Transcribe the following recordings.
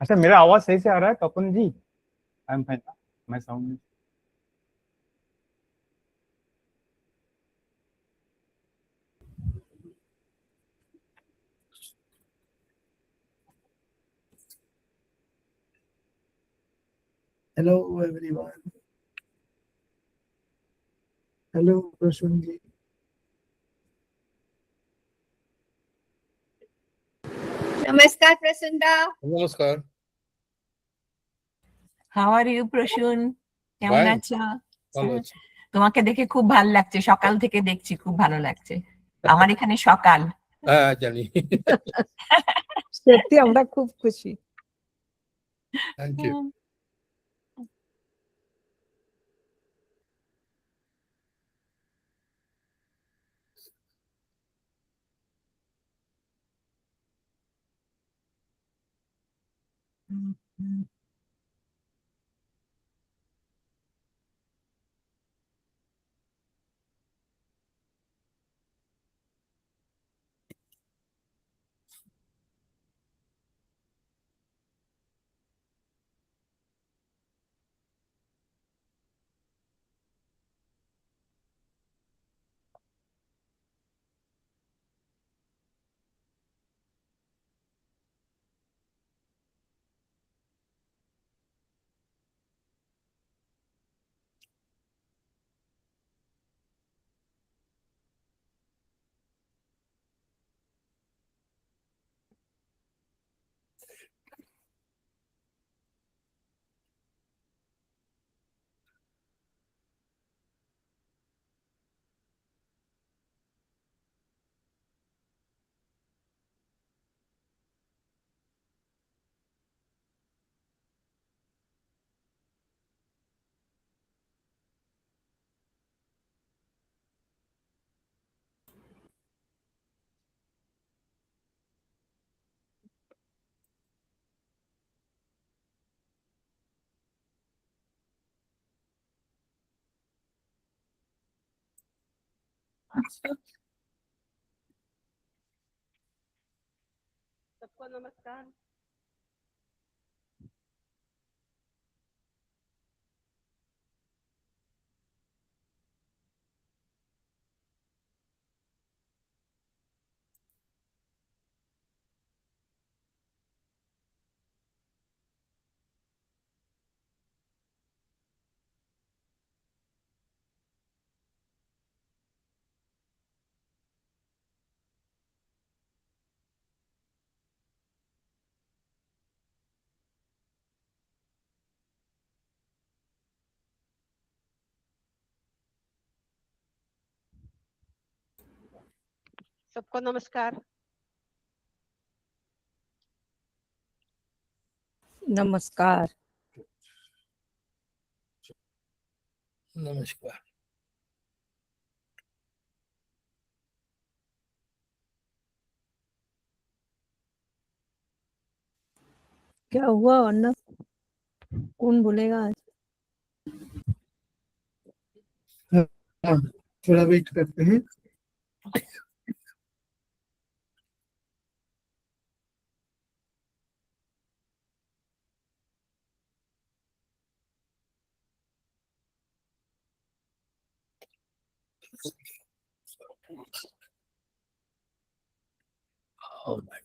अच्छा, मेरा आवाज सही से आ रहा है Tapan ji? I am fine. मैं sound. Hello everyone. Hello Prashun ji. नमस्कार प्रसन्ना। নমস্কার। How are you Prasun? কেমন Fine, আছো? ভালো আছি। তোমাকে দেখে খুব ভালো লাগছে, সকাল থেকে দেখছি, খুব ভালো লাগছে। আমার এখানে সকাল। হ্যাঁ, জানি। সত্যি আমরা খুব খুশি। Thank you. सबको नमस्कार। सबको नमस्कार। नमस्कार। নমস্কার। क्या हुआ अन्ना? कौन बोलेगा आज? हाँ, थोड़ा वेट करते हैं। Oh my.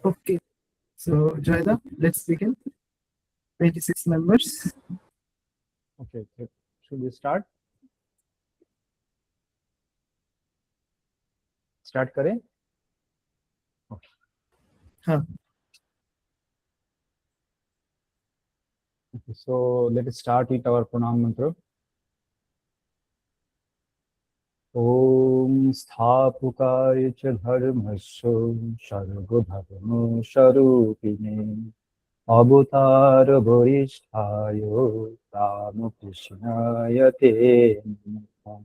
Okay. So Joyda, let's begin. 26 members. Okay, should we start? Start करें? हाँ। Okay, so let us start with our pranam mantra. ओम स्थापकाय च धर्मस्य सर्वधर्म स्वरूपिणे अवतार वरिष्ठाय रामकृष्णाय ते नमः।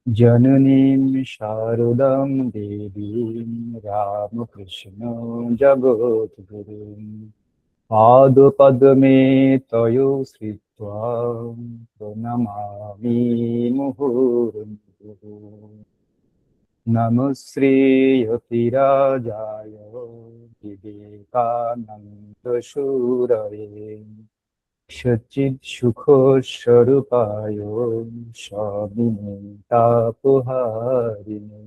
जननीं शारदां देवीं रामकृष्ण जगद्गुरुं पादपद्मे तयोश्रित्वा प्रणमामि मुहुर्मुहुः। नमस्ते यतिराजाय विवेकानन्दशूरये सच्चित्सुखस्वरूपाय स्वामिने तापहारिणे।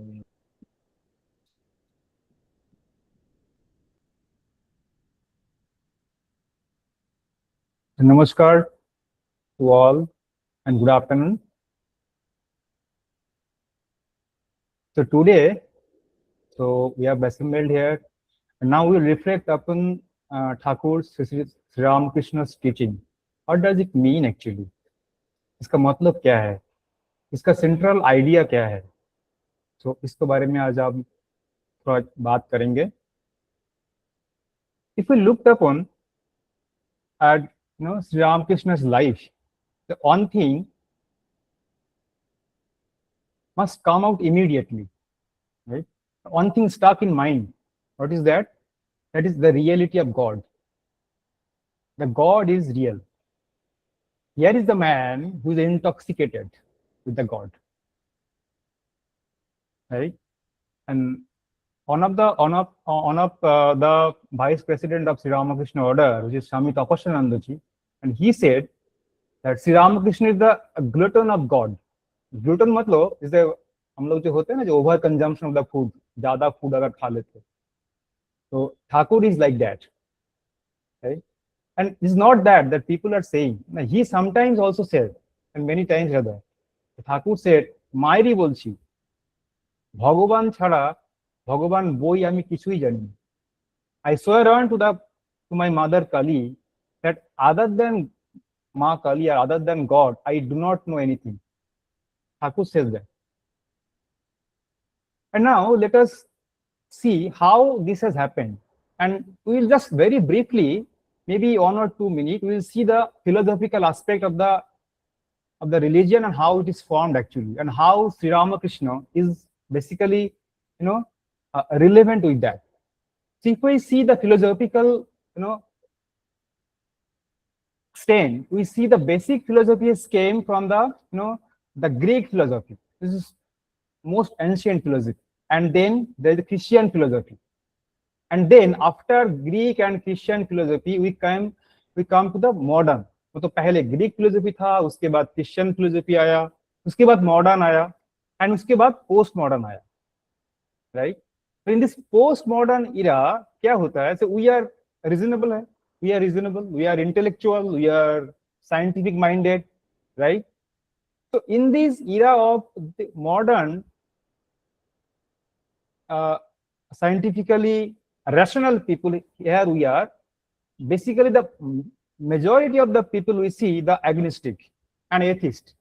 Namaskar to all and good afternoon. So today, we have assembled here and now we will reflect upon Thakur Sri Ramakrishna's teaching. What does it mean actually? इसका मतलब क्या है? इसका central idea क्या है? So इसके बारे में आज आप थोड़ा बात करेंगे. If we looked upon at Sri Ramakrishna's life, the one thing must come out immediately, right? One thing stuck in mind. What is that? That is the reality of God. The God is real. Here is the man who is intoxicated with the God, right? And one of the vice president of Sri Ramakrishna Order, which is Swami Tapasyanandaji, and he said that Sri Ramakrishna is the glutton of God. Glutton मतलब is the हम लोग जो होते हैं ना जो over consumption of the food, ज्यादा food अगर खा लेते हैं, तो Thakur is like that, right? And it's not that people are saying. He sometimes also said, and many times rather, Thakur said, "Mairi bolchi, Bhagavan chhara, Bhagavan boi ami kichui jani." I swear on to my mother Kali that other than Ma Kali or other than God, I do not know anything. Thakur says that. And now let us see how this has happened. And we will just very briefly, maybe 1 or 2 minutes, we will see the philosophical aspect of the religion and how it is formed actually, and how Sri Ramakrishna is basically, relevant with that. So if we see the philosophical, strain, we see the basic philosophies came from the Greek philosophy. This is most ancient philosophy. And then there is the Christian philosophy. And then after Greek and Christian philosophy, we come to the modern. तो पहले Greek philosophy था, उसके बाद Christian philosophy आया, उसके बाद modern आया, and उसके बाद पोस्ट मॉडर्न आया, right? In this post modern era क्या होता है? वी आर रीजनेबल है, we are intellectual, we are scientific minded, right? So in this era of the modern scientifically rational people, here we are basically the majority of the people we see the agnostic and atheist.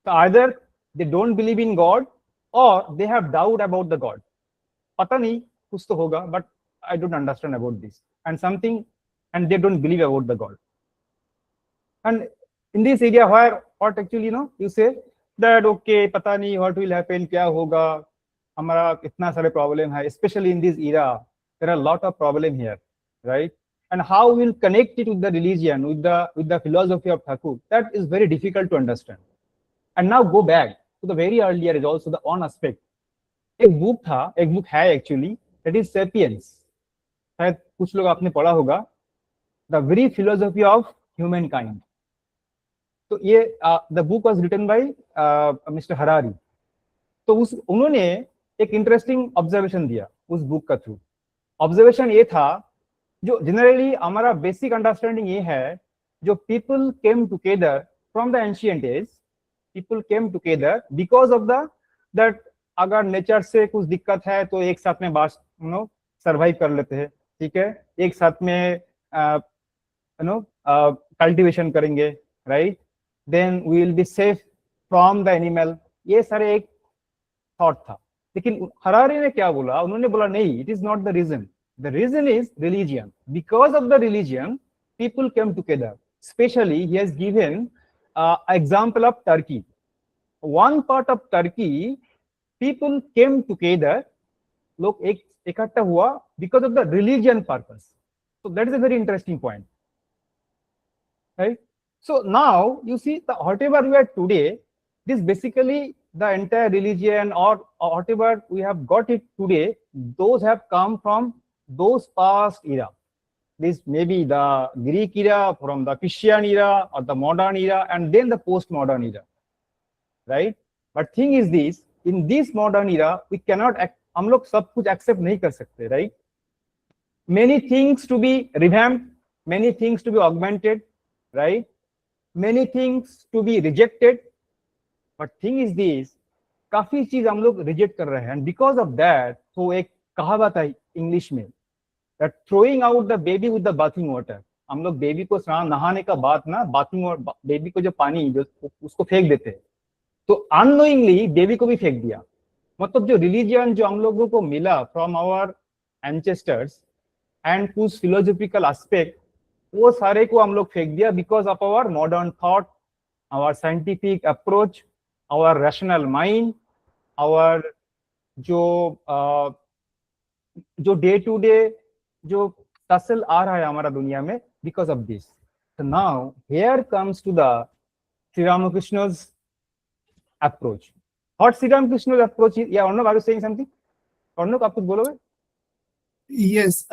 So either they don't believe in God or they have doubt about the God. Pata nahi kuch to hoga, but I don't understand about this and they don't believe about the God. And in this area where what actually you say that okay pata nahi what will happen, kya hoga, hamara itna sare problem hai, especially in this era there are a lot of problem here, right? And how we'll connect it with the religion, with the philosophy of Thakur, that is very difficult to understand. And now go back to the very earlier is also the one aspect. एक book है actually, that is Sapiens. शायद कुछ लोग आपने पढ़ा होगा, the very philosophy of humankind. तो ये the book was written by Mr. Harari. तो उन्होंने एक इंटरेस्टिंग ऑब्जर्वेशन दिया उस बुक का थ्रू. ऑब्जर्वेशन ये था, जो जनरली हमारा बेसिक अंडरस्टैंडिंग ये है, जो people came together from the ancient age, people came together because of that अगर नेचर से कुछ दिक्कत है तो एक साथ में सर्वाइव कर लेते हैं, ठीक है, एक साथ में कल्टीवेशन करेंगे, right, then we will be safe from the animal. ये सारे एक थॉट था. लेकिन हरारी ने क्या बोला? उन्होंने बोला नहीं, it is not the reason. The reason is religion. Because of the religion, people came together. Especially, he has given example of Turkey. One part of Turkey, people came together. लोग एक इकट्ठा हुआ because of the religion purpose. तो So that is a very interesting point, right? So now you see the whatever we are today, this basically the entire religion or whatever we have got it today, those have come from those past era. This may be the Greek era, from the Christian era, or the modern era, and then the post-modern era, right? But thing is this, in this modern era, we cannot, हम लोग सब कुछ accept नहीं कर सकते, right? Many things to be revamped, many things to be augmented, right? Many things to be rejected. But thing is this, काफी चीज हम लोग रिजेक्ट कर रहे हैं, and because of that, तो एक कहावत है इंग्लिश में, that throwing out the baby with the bathing water. हम लोग बेबी को नहाने का बात ना, बाथिंग बेबी को जो पानी जो उसको फेंक देते हैं, तो अननोइंगली बेबी को भी फेंक दिया. मतलब जो रिलीजियन जो हम लोगों को मिला फ्रॉम आवर एंसेस्टर्स एंड कुछ फिलोसॉफिकल एस्पेक्ट, वो सारे को हम लोग फेंक दिया because of our modern thought, our scientific approach, our rational mind, our जो डे टू डे जो टसल आ रहा है हमारा दुनिया में, because of this. So now here comes to the Sri Ramakrishna's approach. What Sri Ramakrishna's approach is? Yeah, Arnab, are you saying something? Arnab, आप कुछ बोलोगे? Yes.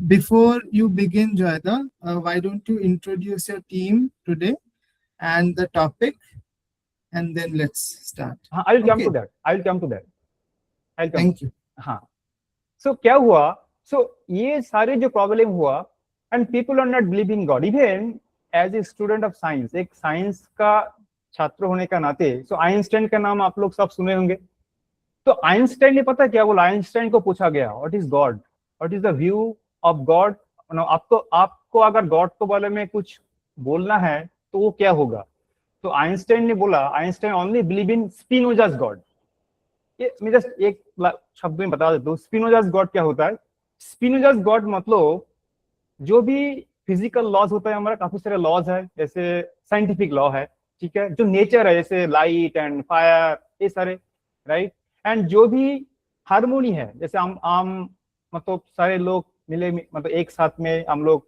Before you begin, Joyda, why don't you introduce your team today and the topic, and then let's start. हाँ, I'll come Okay. to that. I'll come to that. I'll come. Thank you. हाँ. So क्या हुआ? So ये सारे जो problem हुआ, and people are not believing God. Even as a student of science, एक science का छात्र होने का नाते, so आइंस्टाइन का नाम आप लोग सब सुने होंगे. तो आइंस्टाइन ने पता क्या बोला? आइंस्टाइन को पूछा गया, what is God, what is the view of God. आपको अगर गॉड के बारे में कुछ बोलना है तो वो क्या होगा? तो आइंस्टाइन ने बोला, Einstein only believe in Spinoza's God. ये मैं जस्ट एक शब्द में बता देता हूँ, स्पिनोजास गॉड क्या होता है. स्पिनोजास गॉड मतलब जो भी फिजिकल लॉज होता है, हमारा काफी सारे लॉज है, जैसे साइंटिफिक लॉ है, ठीक है, जो नेचर है जैसे लाइट एंड फायर, ये सारे, राइट. एंड जो भी हारमोनी है, जैसे आम मतलब सारे लोग मिले, मतलब एक साथ में हम लोग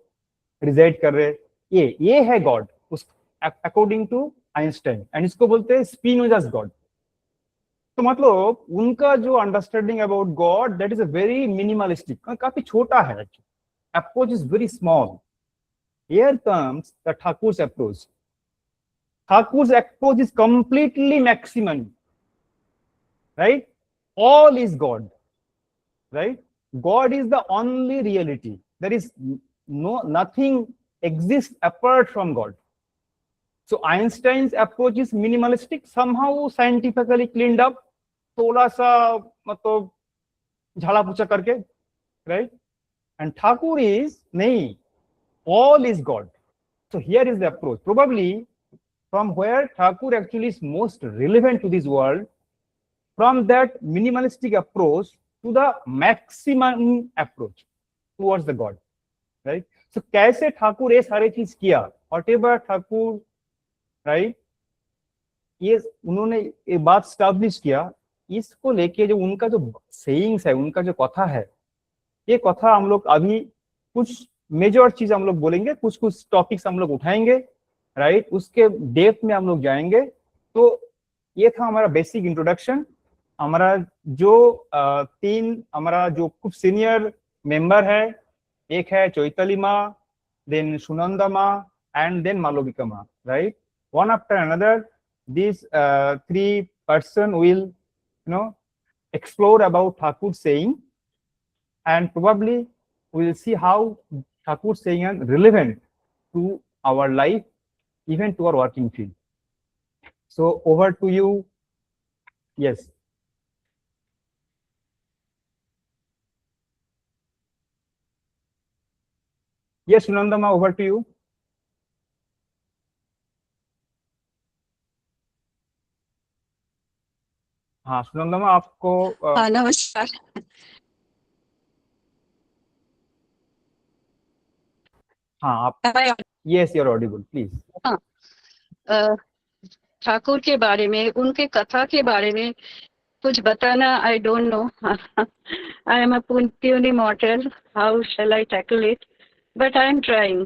रिजाइड कर रहे, ये है गॉड उस अकॉर्डिंग टू आइंस्टाइन, एंड इसको बोलते हैं स्पिनोजास गॉड. तो मतलब उनका जो understanding about God, that is a very minimalistic, काफी छोटा है. Approach is very small. Here comes the Thakur's approach. Thakur's approach is completely maximum, right? All is God, right? God is the only reality. There is nothing exists apart from God. So Einstein's approach is minimalistic, somehow scientifically cleaned up, थोड़ा सा मतलब झाड़ा पोछा करके, right? And Thakur is nahi, all is God. So here is the approach. Probably from where Thakur actually is most relevant to this world, from that minimalistic approach to the maximum approach towards the God, right? So कैसे ठाकुर ये सारे चीज किया, whatever Thakur, right? ये उन्होंने ये बात establish किया, इसको लेके जो उनका जो सेइंग्स है, उनका जो कथा है, ये कथा हम लोग अभी कुछ मेजर चीज हम लोग बोलेंगे, कुछ टॉपिक्स हम लोग उठाएंगे, राइट. उसके डेप्थ में हम लोग जाएंगे. तो ये था हमारा बेसिक इंट्रोडक्शन. हमारा जो हमारा जो खूब सीनियर मेंबर है, एक है चैताली माँ, देन सुनंदा माँ, एंड देन मालविका माँ, right. One after another these three person will explore about Thakur saying, and probably we will see how Thakur saying is relevant to our life, even to our working field. So over to you. Yes. Yes, Sunandama, over to you. हाँ सुनंदमा, आपको नमस्कार. हाँ आप, yes you are audible, please. Thakur के बारे में, उनके कथा के बारे में कुछ बताना, I don't know. I am a puny mortal, how shall I tackle it? but I am trying.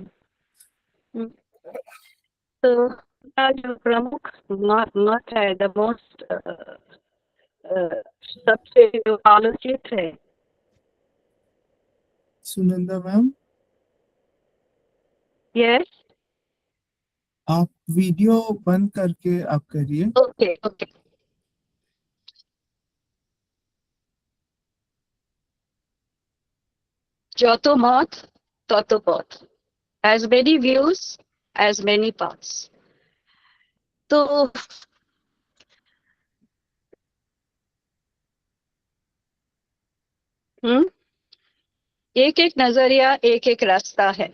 तो जो प्रमुख मत है, द मोस्ट सबसे जो आलोचित है, सुनंदा मैम, यस, आप वीडियो बंद करके आप करिए। ओके ओके, যত মত তত পথ, as many views as many paths. तो एक एक नजरिया एक एक रास्ता है।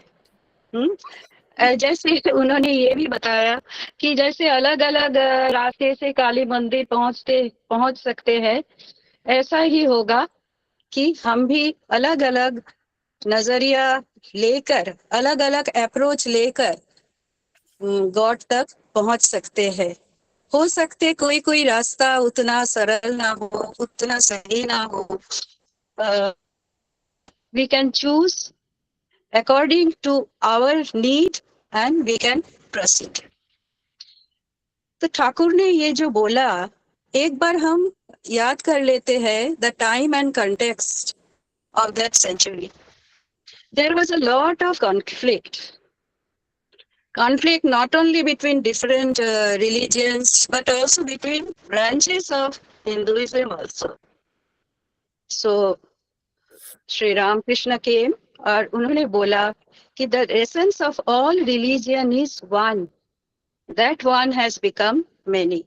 जैसे उन्होंने ये भी बताया कि जैसे अलग अलग रास्ते से काली मंदिर पहुंच सकते हैं, ऐसा ही होगा कि हम भी अलग अलग नजरिया लेकर, अलग अलग अप्रोच लेकर गॉड तक पहुंच सकते हैं। हो सकते कोई कोई रास्ता उतना सरल ना हो, उतना सही ना हो। We can choose according to our need and we can proceed. तो ठाकुर ने ये जो बोला, एक बार हम याद कर लेते हैं the time and context of that century. There was a lot of conflict not only between different religions but also between branches of Hinduism also. So Sri Ramakrishna came और उन्होंने बोला कि the essence of all religion is one, that one has become many.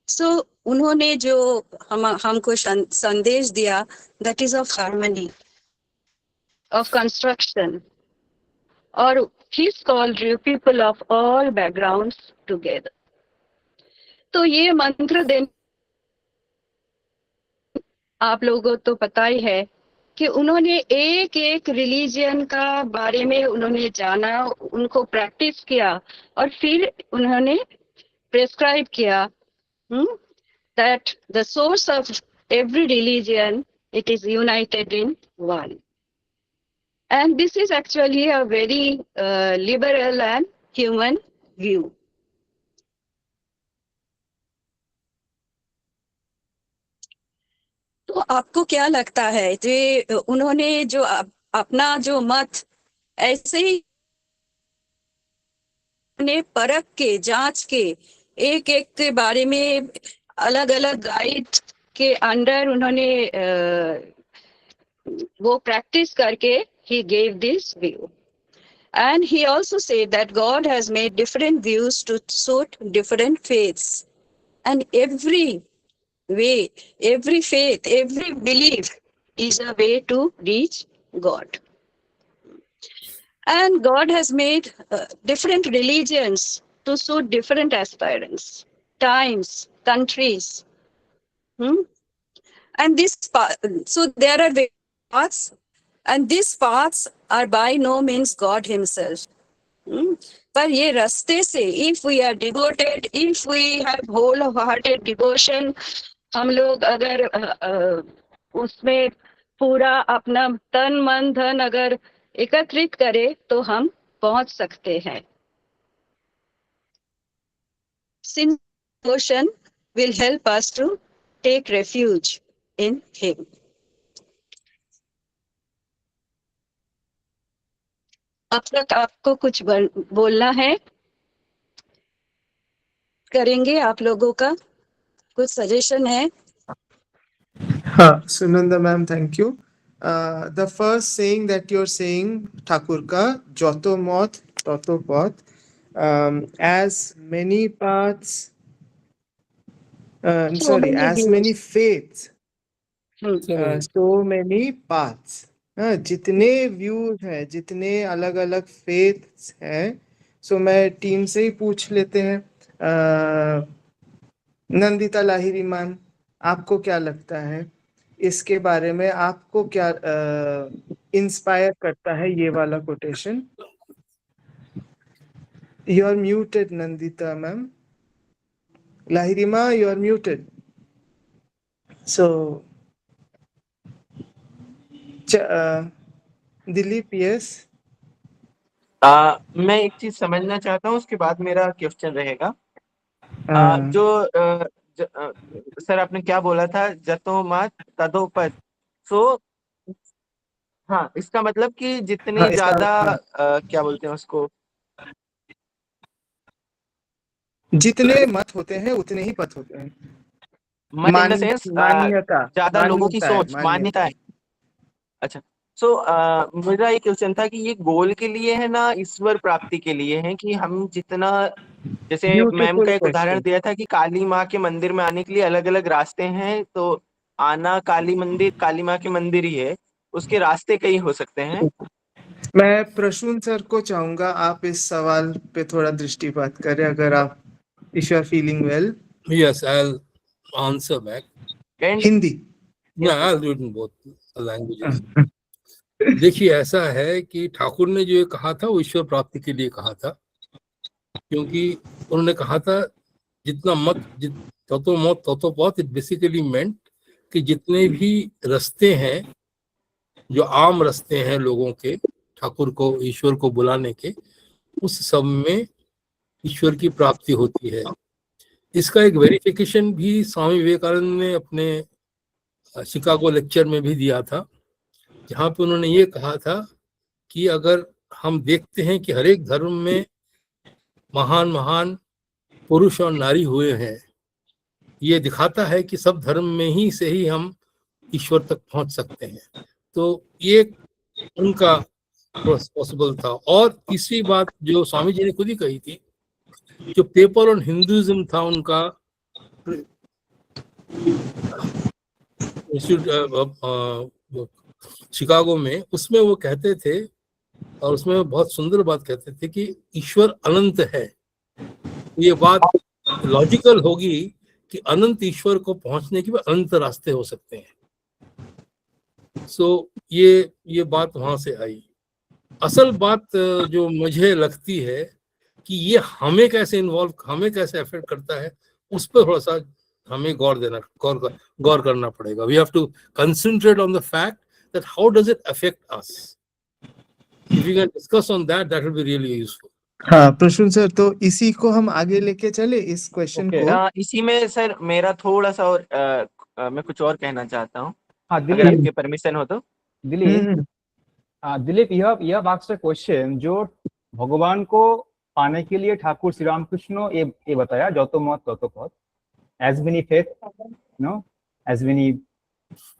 So उन्होंने जो हमको संदेश दिया, that is of harmony, of construction, or he's called you people of all backgrounds together. तो ये मंत्र देने आप लोगों तो पता ही है कि उन्होंने एक एक रिलीजियन का बारे में उन्होंने जाना, उनको प्रैक्टिस किया और फिर उन्होंने प्रेस्क्राइब किया that the source of every religion, it is united in one. And this is actually a very liberal and human view. तो आपको क्या लगता है जो उन्होंने जो अपना जो मत ऐसे ही ने परख के जांच के एक एक के बारे में अलग अलग गाइड के अंडर उन्होंने वो प्रैक्टिस करके he gave this view. And he also said that God has made different views to suit different faiths. And every way, every faith, every belief is a way to reach God. And God has made different religions to suit different aspirants, times, countries. And so there are paths, and these paths are by no means God himself. पर ये रास्ते से, if we are devoted, if we have wholehearted devotion, हम लोग अगर उसमें पूरा अपना तन मन धन अगर एकत्रित करें तो हम पहुंच सकते हैं. Since devotion will help us to take refuge in him. अब तक आपको कुछ बोलना है, करेंगे आप लोगों का कुछ सजेशन है? Sunanda ma'am, thank you. The first saying that you're saying, Thakur ka, Joto Moth, Toto Poth, as many paths, as many faiths, so many paths. जितने व्यूज हैं, जितने अलग अलग फेथ्स हैं, सो मैं टीम से ही पूछ लेते हैं. नंदिता लाहिरी मैम, आपको क्या लगता है इसके बारे में? आपको क्या इंस्पायर करता है ये वाला quotation? You are muted Nandita ma'am. Lahiri मा, you are muted. So Dilip, yes. मैं एक चीज समझना चाहता हूँ, उसके बाद मेरा क्वेश्चन रहेगा। हाँ सर आपने क्या बोला था, जतो मत तदो पद। सो हाँ, इसका मतलब कि जितने हाँ इसका ज्यादा हाँ, क्या बोलते हैं उसको, जितने मत होते हैं उतने ही पथ होते हैं। मत इन द सेंस मान्यता ज्यादा लोगों की मान्यता है सोच, मान्यता है। अच्छा। सो मेरा ये क्वेश्चन था कि ये गोल के लिए है ना ईश्वर प्राप्ति के लिए है, कि हम जितना, जैसे मैम ब्यूटीफुल का एक उदाहरण क्वेश्चन। दिया था कि काली माँ के मंदिर में आने के लिए अलग अलग रास्ते हैं, तो आना काली माँ के मंदिर ही है, उसके रास्ते कई हो सकते हैं। मैं प्रसून सर को चाहूंगा आप इस सवाल पे थोड़ा दृष्टिपात करें, अगर आप if you are feeling well. Yes, I'll answer back. And Hindi. No, I'll do it in both languages. देखिए, ऐसा है कि ठाकुर ने जो ये कहा था वो ईश्वर प्राप्ति के लिए कहा था, क्योंकि उन्होंने कहा था जितना मत ततो मत ततो पथ। इट बेसिकली मेंट कि जितने भी रास्ते हैं, जो आम रास्ते हैं लोगों के ठाकुर को, ईश्वर को बुलाने के, उस सब में ईश्वर की प्राप्ति होती है। इसका एक वेरिफिकेशन भी स्वामी विवेकानंद ने अपने शिकागो लेक्चर में भी दिया था, जहाँ पे उन्होंने ये कहा था कि अगर हम देखते हैं कि हर एक धर्म में महान महान पुरुष और नारी हुए हैं, ये दिखाता है कि सब धर्म में ही से ही हम ईश्वर तक पहुंच सकते हैं। तो ये उनका पॉसिबल था। और तीसरी बात जो स्वामी जी ने खुद ही कही थी, जो पेपर ऑन हिंदुइज्म था उनका शिकागो में, उसमें वो कहते थे, और उसमें बहुत सुंदर बात कहते थे कि ईश्वर अनंत है। ये बात लॉजिकल होगी कि अनंत ईश्वर को पहुंचने के भी अनंत रास्ते हो सकते हैं। सो ये बात वहां से आई। असल बात जो मुझे लगती है कि ये हमें कैसे अफेक्ट करता है, उस पर थोड़ा सा हमें गौर करना पड़ेगा। We have to concentrate on the fact that how does it affect us. If you can discuss on that, that will be really useful. हाँ प्रसून सर, तो इसी को हम आगे लेके चले इस क्वेश्चन Okay. को। इसी में सर मेरा थोड़ा सा और मैं कुछ और कहना चाहता हूँ, हाँ अगर दिलीप, आपके परमिशन हो तो। दिलीप, दिलीप, यह आस्क्ड अ क्वेश्चन जो भगवान को पाने के लिए ठाकुर श्री रामकृष्ण ये बताया, जतो मत ततो पथ, as many faith, no, as many,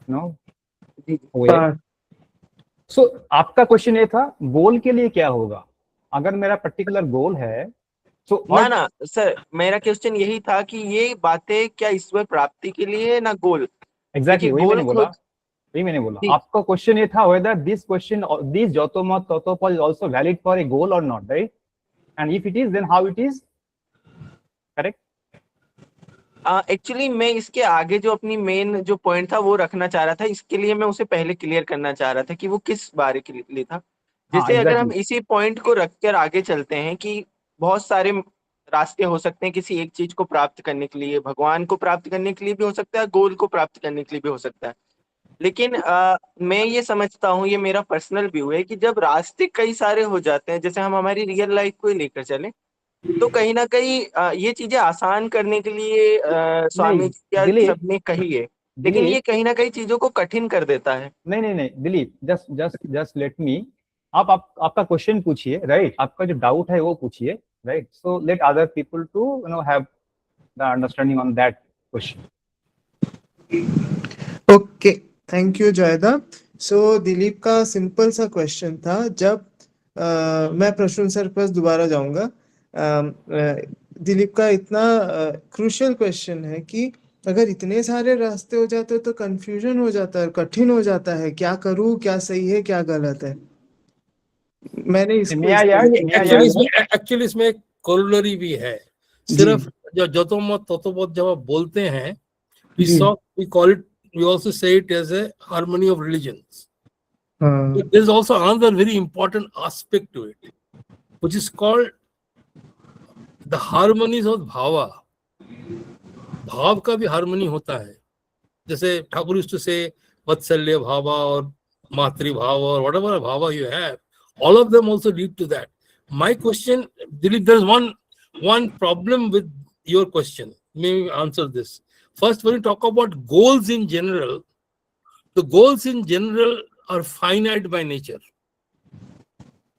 no way. So आपका क्वेश्चन ये था गोल के लिए क्या होगा, अगर मेरा पर्टिकुलर गोल है तो ना सर, मेरा क्वेश्चन यही था कि ये बातें क्या ईश्वर प्राप्ति के लिए है ना गोल। एग्जैक्टली वही मैंने बोला, जी। आपका क्वेश्चन ये था whether this question or this joto mat toto pad is also valid for a goal or not, right? And if it is, then how it is, correct? Actually मैं इसके आगे जो अपनी मेन जो पॉइंट था वो रखना चाह रहा था, इसके लिए मैं उसे पहले क्लियर करना चाह रहा था कि वो किस बारे के लिए था। हाँ जैसे अगर हम एग्जैक्टली, इसी पॉइंट को रखकर आगे चलते हैं कि बहुत सारे रास्ते हो सकते हैं किसी एक चीज को प्राप्त करने के लिए, भगवान को प्राप्त करने के लिए भी हो सकता है, गोल को प्राप्त करने के लिए भी हो सकता है। लेकिन मैं ये समझता हूँ, ये मेरा पर्सनल व्यू है कि जब रास्ते कई सारे हो जाते हैं, जैसे हम हमारी रियल लाइफ को ही लेकर चले, तो कहीं ना कहीं ये चीजें आसान करने के लिए स्वामी नहीं जी या दिलीप, सबने कही है, लेकिन ये कहीं ना कहीं चीजों को कठिन कर देता है। नहीं दिलीप, जस्ट लेट मी, आपका क्वेश्चन पूछिए, राइट? आपका जो डाउट है वो पूछिए, right? So let other people to have the understanding on that question. Okay, thank you जयदा। सो दिलीप का सिंपल सा क्वेश्चन था, जब मैं प्रसून सर पर दोबारा जाऊंगा। दिलीप का इतना क्रूशियल क्वेश्चन है कि अगर इतने सारे रास्ते हो जाते तो कंफ्यूजन हो जाता है, कठिन हो जाता है, क्या करूं, क्या सही है, क्या गलत है। मैंने इसको एक्चुअली इसमें एक कोरोलरी भी है। सिर्फ जतो मत ततो पथ जब आप बोलते हैं, we also say it as a harmony of religions. But there is also another very important aspect to it, which is called the harmonies of bhava. भाव का भी हार्मनी होता है। जैसे Thakur used to say vatsalya bhava और मातृ भाव और whatever bhava you have, all of them also lead to that. My question, Dilip, there's one problem with your question. May we answer this? First, when you talk about goals in general, the goals in general are finite by nature.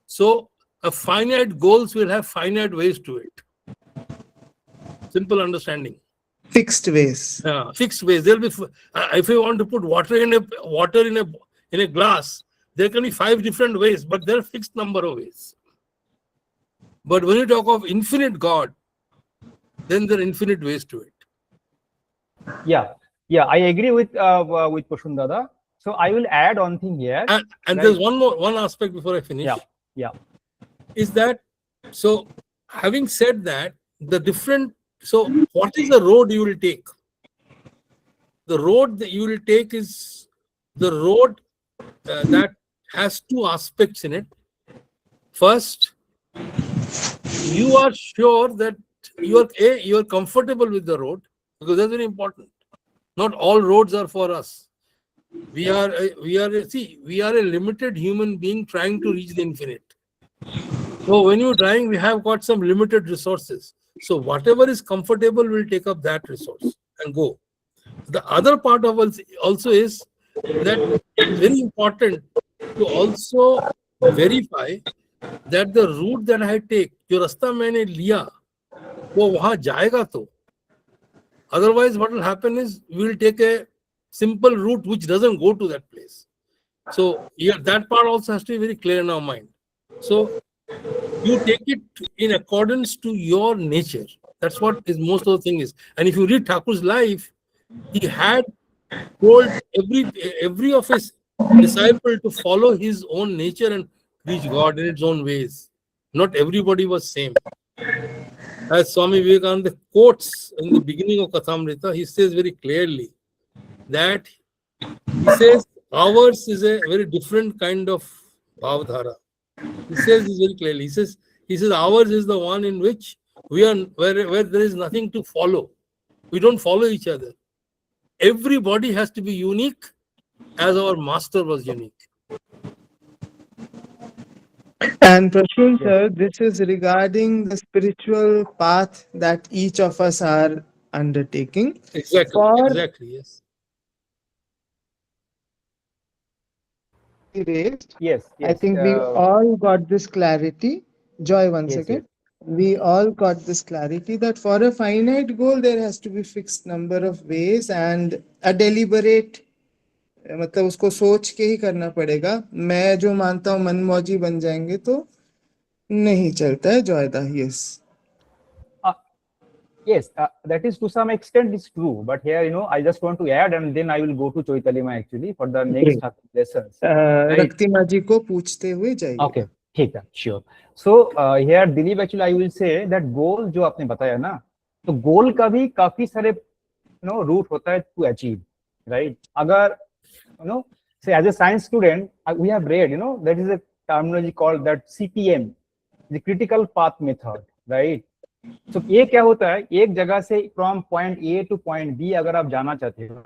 So a finite goals will have finite ways to it. Simple understanding. Fixed ways. Fixed ways. There'll be if you want to put water in a glass, there can be 5 different ways, but there are fixed number of ways. But when you talk of infinite God, then there are infinite ways to it. Yeah, I agree with Pushun Dada. So I will add one thing here. And Right. there's one aspect before I finish. Yeah. Is that, so having said that, so what is the road you will take? The road that you will take is the road that has 2 aspects in it. First, you are sure that you are comfortable with the road, because that's very important. Not all roads are for us. We are a limited human being trying to reach the infinite. So when you're trying, we have got some limited resources. So whatever is comfortable, will take up that resource and go. The other part of us also is that it's very important to also verify that the route that I take, जो रास्ता मैंने लिया, वो वहाँ जाएगा तो. Otherwise, what will happen is we will take a simple route which doesn't go to that place. So that part also has to be very clear in our mind. So you take it in accordance to your nature. That's what is most of the thing is. And if you read Thakur's life, he had told every of his disciple to follow his own nature and reach God in its own ways. Not everybody was same. As Swami Vivekananda quotes in the beginning of Kathamrita, he says very clearly that ours is a very different kind of bhavdhara. He says this very clearly. He says ours is the one in which we are where there is nothing to follow. We don't follow each other. Everybody has to be unique, as our master was unique. And Prashun sir, this is regarding the spiritual path that each of us are undertaking. Exactly, yes. Yes. I think we all got this clarity. Joy, one Yes, second. We all got this clarity that for a finite goal, there has to be fixed number of ways and a deliberate, मतलब उसको सोच के ही करना पड़ेगा. मैं जो मानता हूँ मनमौजी बन जाएंगे तो नहीं चलता है. जॉयदा, yes. Yes, that is to some extent is true. But here, I just want to add, and then I will go to Choitalima actually for the next lessons. रक्तिमा जी को पूछते हुए जाइए. Okay, ठीक है, sure. So here Dilip, actually I will say that goal जो आपने बताया ना, तो goal का भी काफी सारे route होता है to achieve, right? अगर say as a science student, we have read, that is a terminology called that CPM, the critical path method, right? So ये क्या होता है, एक जगह से from point A to point B अगर आप जाना चाहते हो,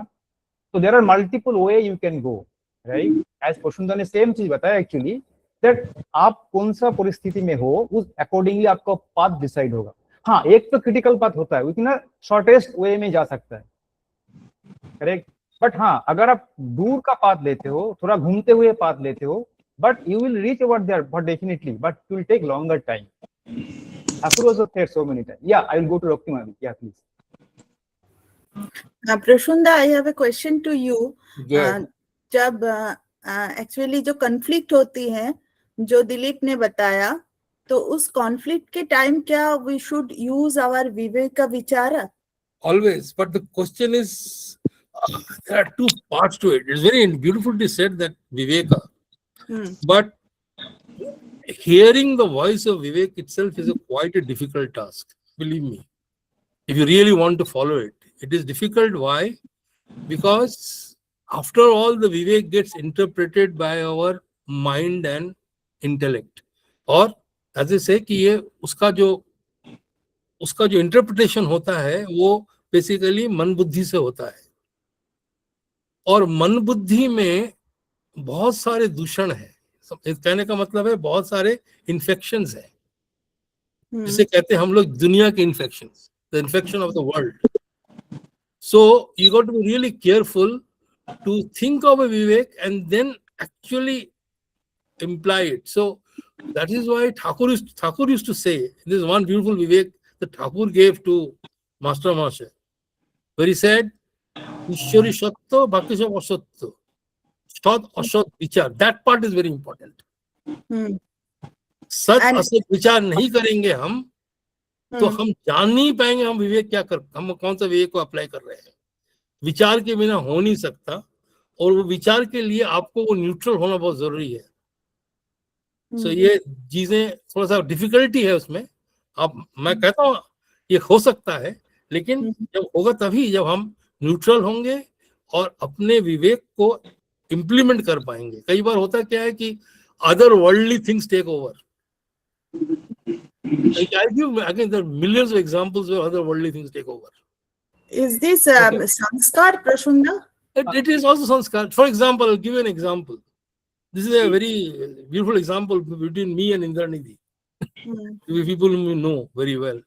तो there are multiple way you can go, right? As Pushunda ने same चीज बताया actually, that आप कौन सा परिस्थिति में हो, उस accordingly आपका path decide होगा. हाँ, एक तो critical path होता है, उतना shortest way में जा सकता है, correct? But हाँ, अगर आप दूर का path लेते हो, थोड़ा घूमते हुए path लेते हो, but you will reach over there, but definitely, but it will take longer time. Thakur was there so many times. Yeah, I will go to Raktima. Yeah, please. Prashunda, I have a question to you. Good. जब actually जो conflict होती है, जो दिलीप ने बताया, तो उस conflict के टाइम क्या we should use our विवेक विचार? Always, but the question is, there are 2 parts to it. It's very beautifully said that Viveka, but hearing the voice of Vivek itself is quite a difficult task. Believe me, if you really want to follow it, it is difficult. Why? Because after all, the Vivek gets interpreted by our mind and intellect, or as I say कि ये उसका जो interpretation होता है, वो basically मन बुद्धि से होता है, और मन बुद्धि में बहुत सारे दूषण है. कहने का मतलब है बहुत सारे इन्फेक्शंस हैं. जिसे कहते हैं हम लोग दुनिया के infection, the infection of the world. So you got to be really careful to think of a Vivek and then actually imply it. So that is why Thakur used to say, this is one beautiful Vivek that Thakur gave to Master Maharshal, where he said, Ishwari Shatto, Bhakti Asatto, Shat Asat Vichar. That part is very important. सच असत विचार नहीं करेंगे हम तो हम जान नहीं पाएंगे हम विवेक क्या कर, हम कौन सा विवेक को अप्लाई कर रहे हैं. विचार के बिना हो नहीं सकता, और वो विचार के लिए आपको वो न्यूट्रल होना बहुत जरूरी है. सो ये चीजें थोड़ा सा डिफिकल्टी है उसमें. अब मैं कहता हूँ ये हो सकता है, लेकिन जब होगा तभी जब हम न्यूट्रल होंगे और अपने विवेक को इम्प्लीमेंट कर पाएंगे. कई बार होता क्या है कि other worldly things take over. I give again there are millions of examples where other worldly things take over. Is this sanskar, Prasunda? It is also sanskar. For example, I'll give you an example. This is a very beautiful example between me and Indranidhi. People whom you know very well.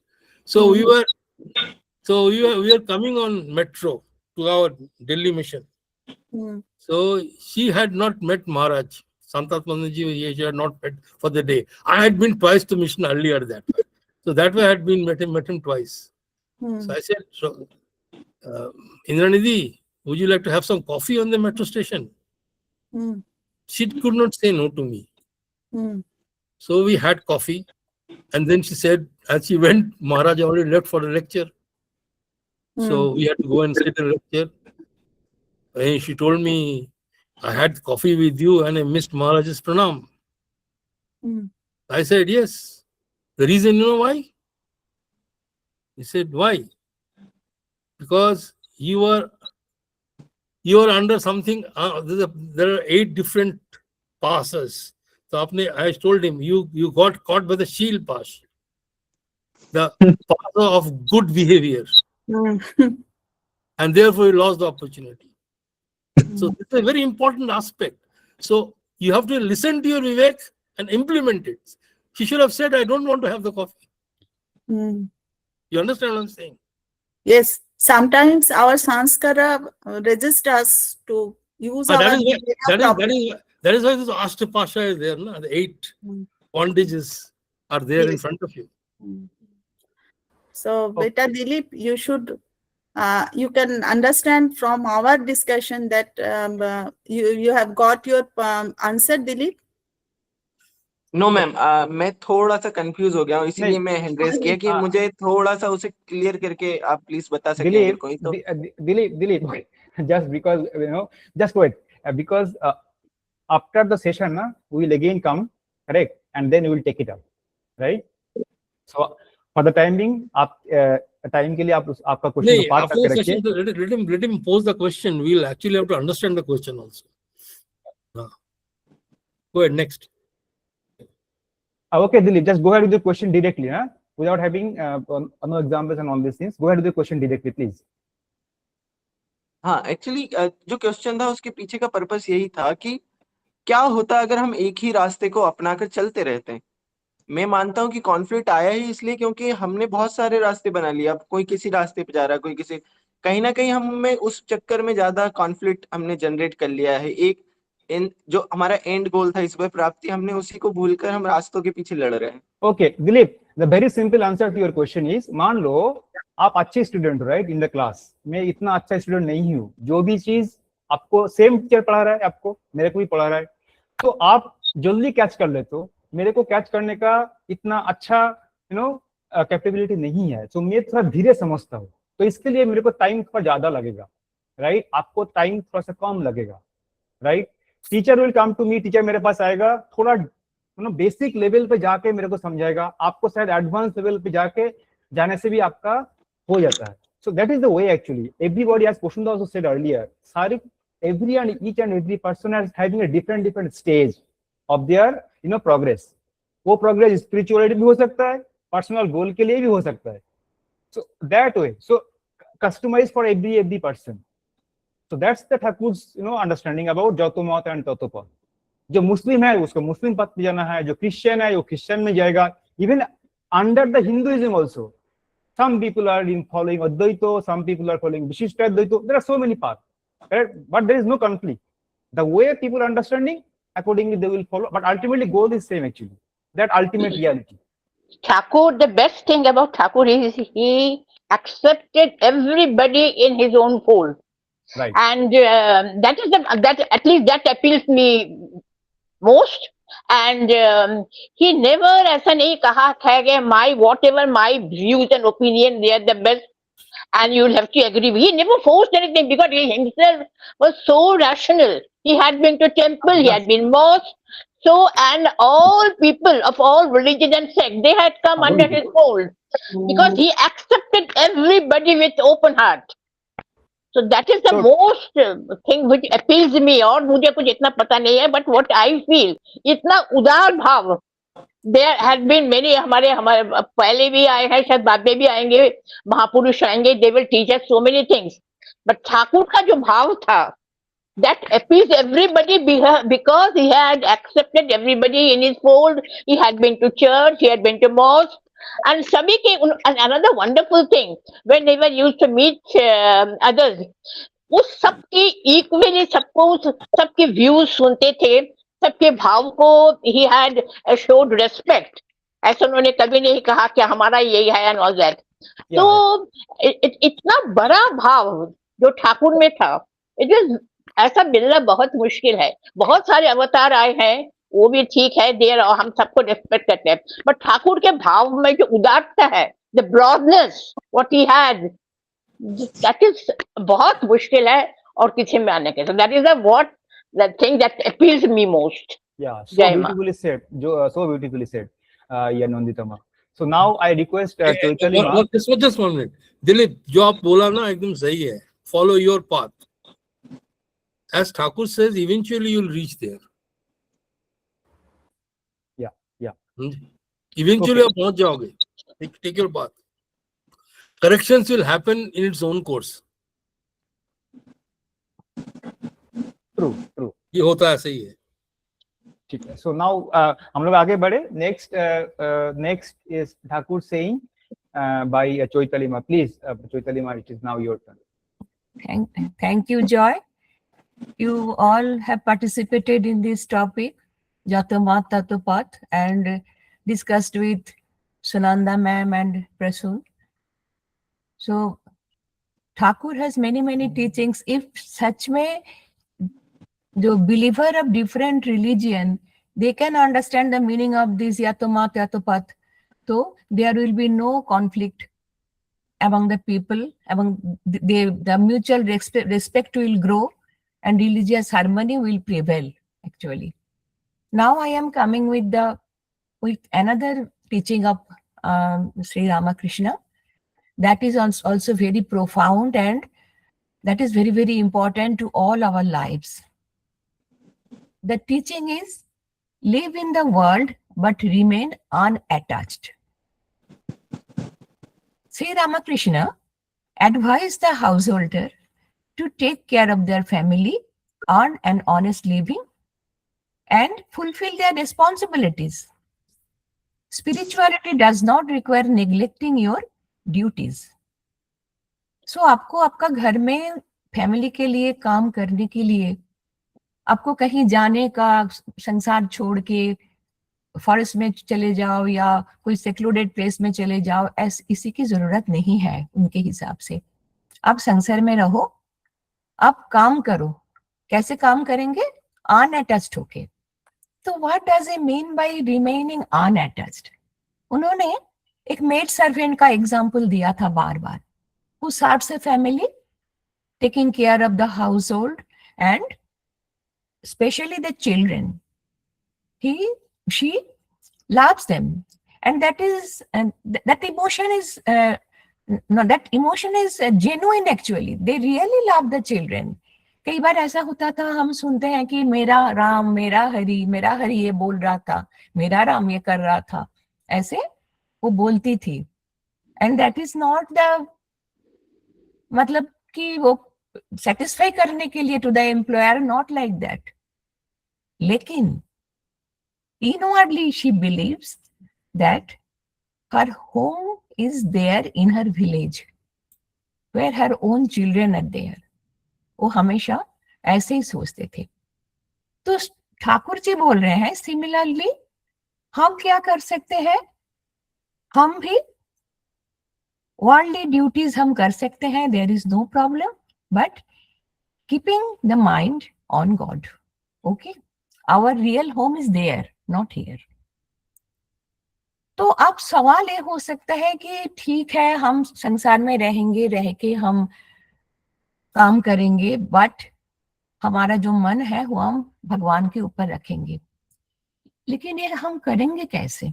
So we were coming on metro to our Delhi mission. So she had not met Maharaj. Santatmanji, she had not met for the day. I had been twice to mission earlier that way. So that way I had been met him twice. So I said, Indranidhi, would you like to have some coffee on the metro station? She could not say no to me. So we had coffee. And then she said, as she went, Maharaj already left for the lecture. So we had to go and sit in the lecture. And she told me, I had coffee with you and I missed Maharaj's pranam. I said, yes. The reason, you know why? He said, why? Because you are under something, there are 8 different passes. So I told him, you got caught by the shield pass, the pass of good behavior. And therefore you lost the opportunity. So this is a very important aspect. So you have to listen to your Vivek and implement it. She should have said, I don't want to have the coffee. You understand what I'm saying? Yes. Sometimes our sanskara resist us to use our That is why this Ashtapasha is there. No? The 8 bondages are there in front of you. So, Beta Dilip, you should you can understand from our discussion that you have got your answer, Dilip? No ma'am, मैं थोड़ा सा confuse हो गया हूँ, इसीलिए मैं hand raise किया कि मुझे थोड़ा सा उसे क्लियर करके आप प्लीज बता सकते हैं कोई तो. Dilip, just because just wait, because after the session we will again come, correct, and then we will take it up, right? So for the time being, time के लिए आप आपका क्वेश्चन को पास करके रखिए. Let him pose the question. We'll actually have to understand the question also. Go ahead, next. Okay, Dilip, just go ahead with the question directly, without having no examples and all these things. Go ahead with the question directly, please. हाँ, actually जो question था उसके पीछे का purpose यही था कि क्या होता अगर हम एक ही रास्ते को अपनाकर चलते रहते हैं. मैं मानता हूं कि कॉन्फ्लिक्ट आया ही इसलिए क्योंकि हमने बहुत सारे रास्ते बना लिए. अब कोई किसी रास्ते पे जा रहा है, कोई किसी, कहीं ना कहीं हमें उस चक्कर में ज्यादा कॉन्फ्लिक्ट हमने जनरेट कर लिया है. एक जो हमारा एंड गोल था ईश्वर प्राप्ति, हमने उसी को भूलकर हम रास्तों के पीछे लड़ रहे हैं. Okay Dilip, the very simple answer to your question is, मान लो आप अच्छे स्टूडेंट हो, राइट, इन द क्लास. मैं इतना अच्छा स्टूडेंट नहीं हूँ. जो भी चीज आपको सेम टीचर पढ़ा रहा है, आपको मेरे को भी पढ़ा रहा है, तो आप जल्दी कैच कर लेते हो. मेरे को कैच करने का इतना अच्छा कैपेबिलिटी नहीं है. तो मैं थोड़ा धीरे समझता हूँ, तो इसके लिए मेरे को टाइम थोड़ा ज्यादा लगेगा, राइट. आपको टाइम थोड़ा सा कम लगेगा, right. Teacher will come to me, teacher मेरे पास आएगा, थोड़ा बेसिक लेवल पे जाके मेरे को समझाएगा. आपको शायद एडवांस लेवल पे जाने से भी आपका हो जाता है. So that is the way actually. Everybody, as Prashunda also said earlier, each and every person is having a different stage of their progress. वो प्रोग्रेस स्पिरिचुअलिटी भी हो सकता है, पर्सनल गोल के लिए भी हो सकता है. So that way, so customise for every person. So that's the Thakur's understanding about Jyotirmata and Tatopad. जो मुस्लिम है उसको मुस्लिम पथ पे जाना है, जो क्रिश्चियन है वो क्रिश्चियन में जाएगा. Even under the Hinduism also. Some people are in following Advaita, some people are following Vishishta Advaita. There are so many paths, right? But there is no conflict. The way people are understanding, accordingly they will follow. But ultimately, goal is same actually. That ultimate reality. Thakur, the best thing about Thakur is he accepted everybody in his own fold. Right. And that is that at least that appeals me most. And he never ऐसा नहीं कहा था कि my whatever my views and opinion they are the best and you will have to agree. He never forced anything because he himself was so rational. He had been to temple, he had been mosque. So, and all people of all religion and sect, they had come under his fold because he accepted everybody with open heart. So that is the most thing which appeals me. और मुझे कुछ इतना पता नहीं है, but what I feel, इतना उदार भाव. There had been many हमारे पहले भी आए हैं, शायद बाद में भी आएंगे, महापुरुष आएंगे. They will teach us so many things. But Thakur का जो भाव था, that appeals everybody because he had accepted everybody in his fold. He had been to church, he had been to mosque. And सभी के and another wonderful thing, whenever he used to meet others, उस सबकी equally सबको सबके views सुनते थे, सबके भाव को he had showed respect. ऐसा उन्होंने कभी नहीं कहा कि हमारा यही है and all that. तो इतना बड़ा भाव जो ठाकुर में था, it is ऐसा मिलना बहुत मुश्किल है. बहुत सारे अवतार आए हैं, वो भी ठीक है, देर और हम सबको रिस्पेक्ट करते हैं, बट ठाकुर के भाव में जो उदारता है, the broadness what he had, that is बहुत मुश्किल है और किसी में आने के. So that is the thing that appeals me most. Yeah, so beautifully said. So beautifully said, Nanditama. So now I request Chaitanya. Just 1 minute. Dilip, जो आप बोला ना एकदम सही है. Follow your path. As Thakur says, eventually you'll reach there. Eventually आप पहुंच जाओगे. Take your path. Corrections will happen in its own course. True. ये होता ऐसे ही है. ठीक है. So now हम लोग आगे बढ़े. Next is Thakur saying by Choitalima. Please, Choitalima, it is now your turn. Thank you, Joy. You all have participated in this topic, Jatamat Tatopath, and discussed with Sunanda ma'am and Prasoon. So Thakur has many teachings. If such may the believer of different religion, they can understand the meaning of this Yatomat Yatopath, so there will be no conflict among the people, among the mutual respect will grow and religious harmony will prevail actually. Now I am coming with another teaching of Sri Ramakrishna that is also very profound and that is very important to all our lives. The teaching is live in the world but remain unattached. Sri Ramakrishna advised the householder to take care of their family, earn an honest living, and fulfill their responsibilities. Spirituality does not require neglecting your duties. So आपको आपका घर में family के लिए काम करने के लिए आपको कहीं जाने का, संसार छोड़ के फॉरेस्ट में चले जाओ या कोई सेक्लूडेड प्लेस में चले जाओ, इसी की जरूरत नहीं है उनके हिसाब से. आप संसार में रहो, आप काम करो. कैसे काम करेंगे? अनअटैच्ड होके. तो what does it mean by remaining unattached? उन्होंने एक मेड सर्वेंट का एग्जांपल दिया था बार-बार, who serves a family, taking care of the household and especially the children. She loves them, and that emotion is genuine actually. They really love the children. कई बार ऐसा होता था, हम सुनते हैं कि मेरा राम मेरा हरि ये बोल रहा था, मेरा राम ये कर रहा था, ऐसे वो बोलती थी. And that is not the मतलब कि वो satisfy करने के लिए to the employer, not like that. लेकिन inwardly she believes that her home is there in her village, where her own children are there. वो हमेशा ऐसे ही सोचते थे. तो ठाकुर जी बोल रहे हैं सिमिलरली हम क्या कर सकते हैं, हम भी वर्ल्डली ड्यूटीज हम कर सकते हैं, there is no problem, but keeping the mind on God. Okay, our real home is there, not here. तो अब सवाल ये हो सकता है कि ठीक है हम संसार में रहेंगे, रह के हम काम करेंगे, बट हमारा जो मन है वो हम भगवान के ऊपर रखेंगे. लेकिन ये हम करेंगे कैसे?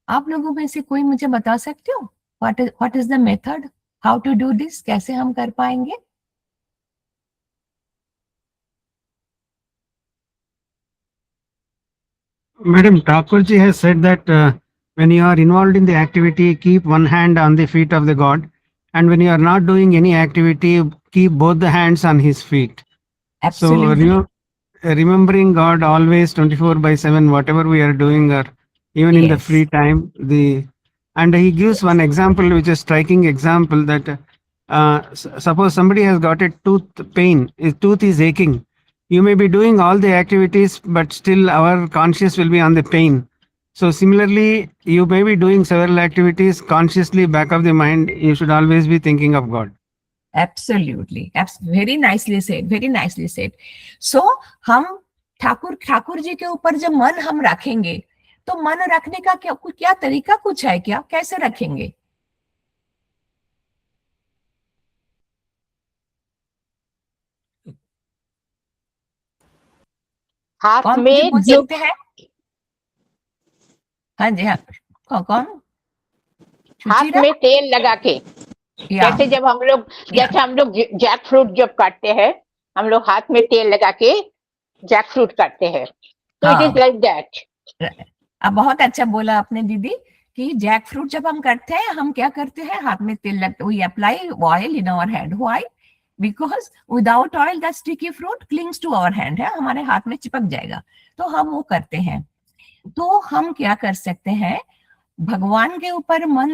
आप लोगों में से कोई मुझे बता सकते हो what is the method, how to do this? कैसे हम कर पाएंगे? Madam, Thakurji has said that when you are involved in the activity, keep one hand on the feet of the God, and when you are not doing any activity, keep both the hands on his feet. Absolutely. So remembering God always 24/7, whatever we are doing, or even in the Yes. free time, and he gives one example, which is striking example, that suppose somebody has got a tooth pain, his tooth is aching. You may be doing all the activities, but still our conscious will be on the pain. So similarly, you may be doing several activities consciously, back of the mind, you should always be thinking of God. Absolutely. Very nicely said. Very nicely said. So हम ठाकुर जी के ऊपर जब मन हम रखेंगे, तो मन रखने का क्या तरीका कुछ है क्या? कैसे रखेंगे? हाथ कौन में बोल जो सकते हैं? हाँ जी, हाँ. कौन? हाथ सुचिरा? में तेल लगा के, या जैसे हम लोग जैक फ्रूट जब काटते हैं, हम लोग हाथ में तेल लगा के जैक फ्रूट काटते हैं. तो इट इज लाइक दैट. अब बहुत अच्छा बोला आपने दीदी कि जैक फ्रूट जब हम करते हैं, हम क्या करते हैं, हाथ में तेल लगता है, we apply oil in our hand. Why? Because without oil the sticky fruit clings to our hand, है, हमारे हाथ में चिपक जाएगा. तो हम वो करते हैं. तो हम क्या कर सकते हैं, भगवान के ऊपर मन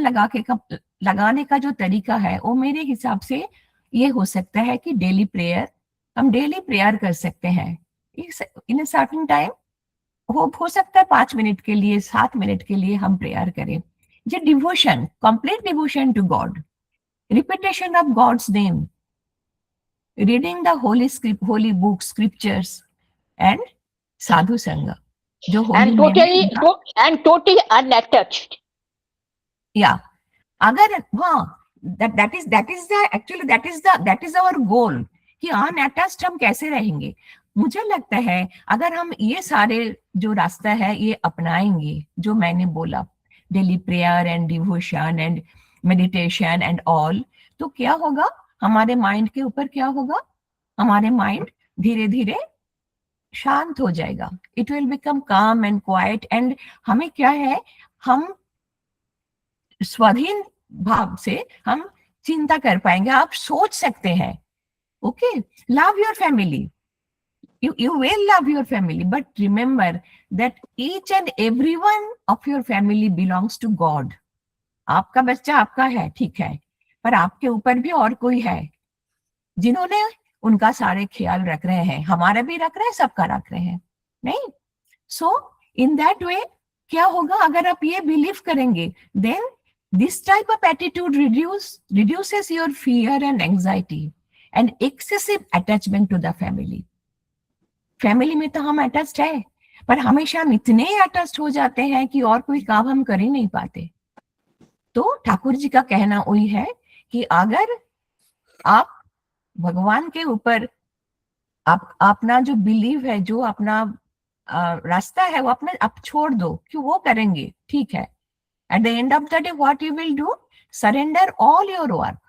लगाने का जो तरीका है वो मेरे हिसाब से ये हो सकता है कि डेली प्रेयर, हम डेली प्रेयर कर सकते हैं इन अ सर्टेन टाइम. हो सकता है 5 मिनट के लिए, 7 मिनट के लिए हम प्रेयर करें. ये devotion, complete devotion to God, repetition of God's name, reading the holy book, scriptures and sadhu sang, जो and totally unattached. या अगर that is our goal कि अनअटैच्ड हम कैसे रहेंगे. मुझे लगता है अगर हम ये सारे जो रास्ता है ये अपनाएंगे, जो मैंने बोला, daily prayer and devotion and meditation and all, तो क्या होगा, हमारे माइंड के ऊपर क्या होगा, हमारे माइंड धीरे धीरे शांत हो जाएगा. इट विल बिकम काम एंड क्वाइट. एंड हमें क्या है, हम स्वाधीन भाव से हम चिंता कर पाएंगे. आप सोच सकते हैं, okay, love your family, you will love your family, but remember that each and every one of your family belongs to God. आपका बच्चा आपका है, ठीक है, पर आपके ऊपर भी और कोई है जिन्होंने उनका सारे ख्याल रख रहे हैं. हमारा भी रख रहे हैं, सबका रख रहे हैं, नहीं? सो इन दैट वे क्या होगा, अगर आप ये बिलीव करेंगे, then this type of attitude reduces your fear and anxiety and excessive attachment to the family. Family में तो हम अटैच्ड है, पर हमेशा हम इतने अटैच्ड हो जाते हैं कि और कोई काम हम कर ही नहीं पाते. तो ठाकुर जी का कहना वही है कि अगर आप भगवान के ऊपर अपना जो बिलीव है, जो अपना रास्ता है, वो अपने आप छोड़ दो कि वो करेंगे, ठीक है. At the end of the day what you will do, surrender all your work,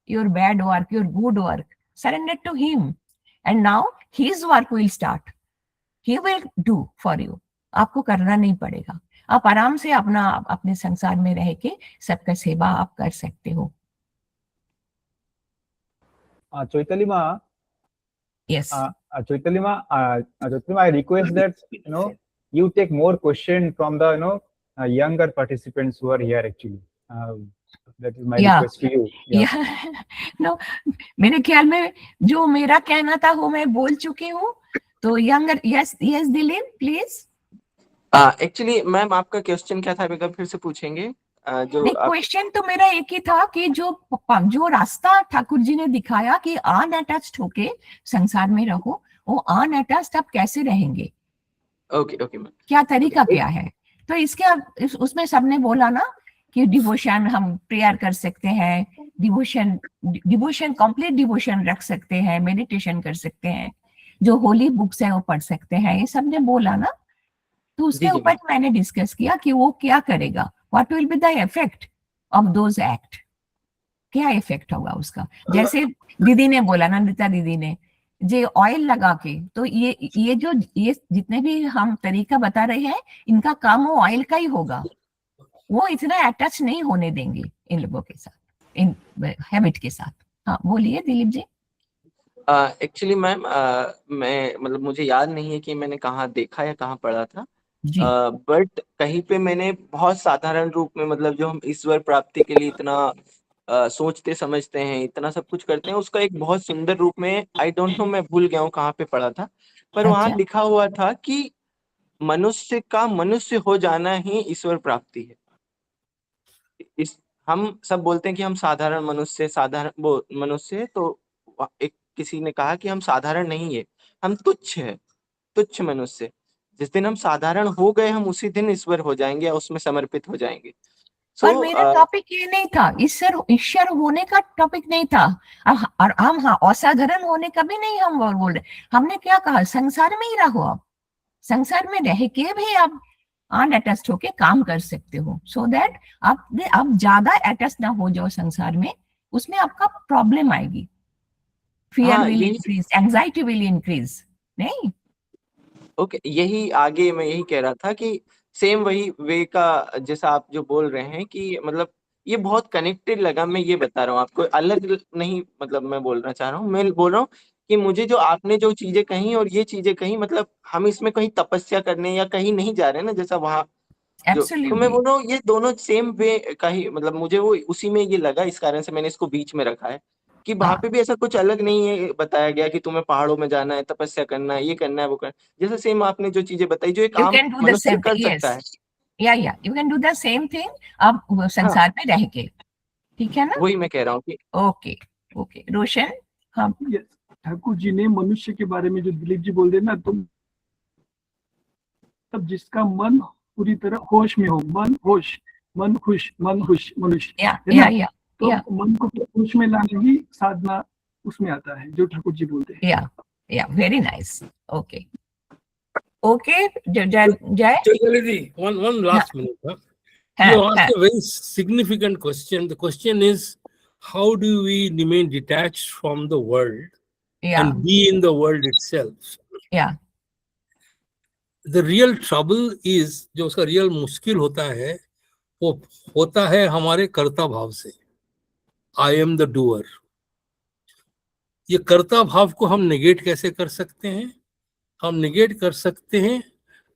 your bad work, your good work, surrender to him, and now his work will start. He will do for you. आपको करना नहीं पड़ेगा. आप आराम से अपने संसार में रह के सबका सेवा आप कर सकते हो. Chaitali Ma, Yes. Chaitali Ma, I request that you take more questions from the younger participants who are here actually. That is my Yeah. request to you. Yeah. No मेरे ख्याल में जो मेरा कहना था वो मैं बोल चुकी हूँ. तो younger, yes yes Dilip please. Actually ma'am आपका क्वेश्चन क्या था, एक बार फिर से पूछेंगे? जो नहीं, क्वेश्चन तो मेरा एक ही था कि जो रास्ता ठाकुर जी ने दिखाया कि अनअटैच्ड होके संसार में रहो, वो अनअटैच्ड आप कैसे रहेंगे, ओके ओके मैम, क्या तरीका क्या है. तो उसमें सबने बोला ना कि डिवोशन हम प्रेयर कर सकते हैं, डिवोशन कंप्लीट डिवोशन रख सकते हैं, मेडिटेशन कर सकते हैं, जो होली बुक्स है वो पढ़ सकते हैं, ये सबने बोला ना. तो उसके जी, ऊपर मैंने डिस्कस किया कि वो क्या करेगा, what will be the effect of those act, क्या इफेक्ट होगा उसका. जैसे दीदी ने बोला ना, नीता दीदी ने, जे ऑयल लगा के, तो ये जितने भी हम तरीका बता रहे हैं, इनका काम वो ऑयल का ही होगा. वो इतना अटैच नहीं होने देंगे इन लोगों के साथ, इन हैबिट के साथ. हाँ बोलिए दिलीप जी. एक्चुअली मैम मैं मतलब मुझे याद नहीं है कि मैंने कहाँ देखा या कहाँ पढ़ा था, बट कहीं पे मैंने बहुत साधारण रूप में, मतलब जो हम ईश्वर प्राप्ति के लिए इतना सोचते समझते हैं, इतना सब कुछ करते हैं, उसका एक बहुत सुंदर रूप में, आई डोंट नो, मैं भूल गया हूँ कहाँ पे पढ़ा था, पर वहाँ अच्छा. लिखा हुआ था कि मनुष्य का मनुष्य हो जाना ही ईश्वर प्राप्ति है. हम सब बोलते हैं कि हम साधारण मनुष्य, तो एक किसी ने कहा कि हम साधारण नहीं है, हम तुच्छ है, तुच्छ मनुष्य. जिस दिन हम साधारण हो गए, हम उसी दिन ईश्वर हो जाएंगे या उसमें समर्पित हो जाएंगे. पर मेरा टॉपिक ये नहीं था, ईश्वर होने का टॉपिक नहीं था, और हम असाधारण होने का भी नहीं हम बोल रहे. हमने क्या कहा, संसार में ही रहो, आप संसार में रह के भी आप अनअटैच्ड होके काम कर सकते हो, सो दैट आप ज्यादा अटैच ना हो जाओ संसार में, उसमें आपका प्रॉब्लम आएगी. Fear will increase, anxiety will increase. नहीं, ओके, यही आगे मैं यही कह रहा था कि सेम वही वे का जैसा आप जो बोल रहे हैं कि मतलब ये बहुत कनेक्टेड लगा. मैं ये बता रहा हूँ आपको, अलग नहीं, मतलब मैं बोलना चाह रहा हूँ, मैं बोल रहा हूँ कि मुझे जो आपने जो चीजें कही और ये चीजें कही, मतलब हम इसमें कहीं तपस्या करने या कहीं नहीं जा रहे हैं ना, जैसा वहाँ जो, तो मैं बोल रहा हूँ ये दोनों सेम वे का ही, मतलब मुझे वो उसी में ये लगा, इस कारण से मैंने इसको बीच में रखा है कि वहां पे भी ऐसा कुछ अलग नहीं है बताया गया कि तुम्हें पहाड़ों में जाना है, तपस्या करना है, ये करना है, वो करना है. जैसे सेम आपने जो चीजें बताई, जो एक you आम can do the मनुष्य same कर thing. सकता है. या you can do the same thing, आप संसार में रह के, ठीक है ना. वही मैं कह रहा हूँ कि ओके ओके. रोशन. हाँ, ठाकुर जी ने मनुष्य के बारे में जो दिलीप जी बोल रहे ना, तो तब जिसका मन पूरी तरह होश में हो, मन खुश मनुष्य, या तो मन को होश में लाने की साधना उसमें आता है, जो ठाकुर जी बोलते हैं. या वेरी नाइस. Okay okay. जय, one last minute. You asked a very significant question. The question is, how do we remain detached from the world and be in the world itself? Yeah. The real trouble is, जो उसका real मुश्किल होता है, वो होता है हमारे कर्ता भाव से. I am the doer. ये कर्ता भाव को हम नेगेट कैसे कर सकते हैं? हम नेगेट कर सकते हैं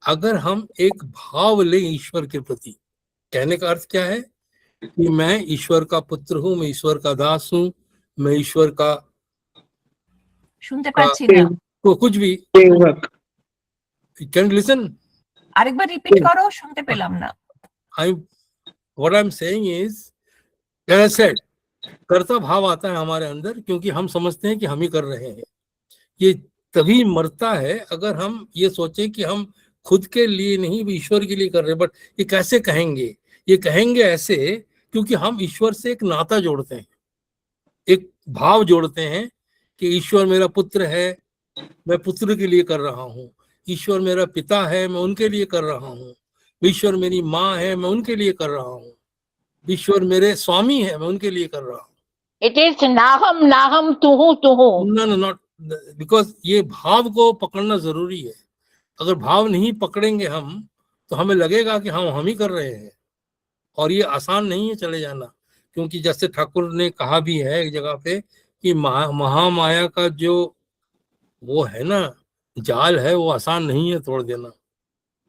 अगर हम एक भाव लें ईश्वर के प्रति. कहने का अर्थ क्या है कि मैं ईश्वर का पुत्र हूं, मैं ईश्वर का दास हूं, मैं ईश्वर का कुछ भी. कैन लिसन, আরেকবার बार रिपीट करो, सुनते পেলাম না. What I'm saying is, as I said, कर्ता भाव आता है हमारे अंदर क्योंकि हम समझते हैं कि हम ही कर रहे हैं. ये तभी मरता है अगर हम ये सोचें कि हम खुद के लिए नहीं, ईश्वर के लिए कर रहे हैं. बट ये कैसे कहेंगे? ये कहेंगे ऐसे क्योंकि हम ईश्वर से एक नाता जोड़ते हैं, एक भाव जोड़ते हैं कि ईश्वर मेरा पुत्र है, मैं पुत्र के लिए कर रहा हूँ. ईश्वर मेरा पिता है, मैं उनके लिए कर रहा हूँ. ईश्वर मेरी माँ है, मैं उनके लिए कर रहा हूँ. ईश्वर मेरे स्वामी है, मैं उनके लिए कर रहा हूँ. It is नाहम नाहम तुहु तुहु. No, not because ये भाव को पकड़ना जरूरी है. अगर भाव नहीं पकड़ेंगे हम, तो हमें लगेगा कि हम ही कर रहे हैं, और ये आसान नहीं है चले जाना. क्योंकि जैसे ठाकुर ने कहा भी है एक जगह पे कि महामाया का जो वो है ना जाल है, वो आसान नहीं है तोड़ देना.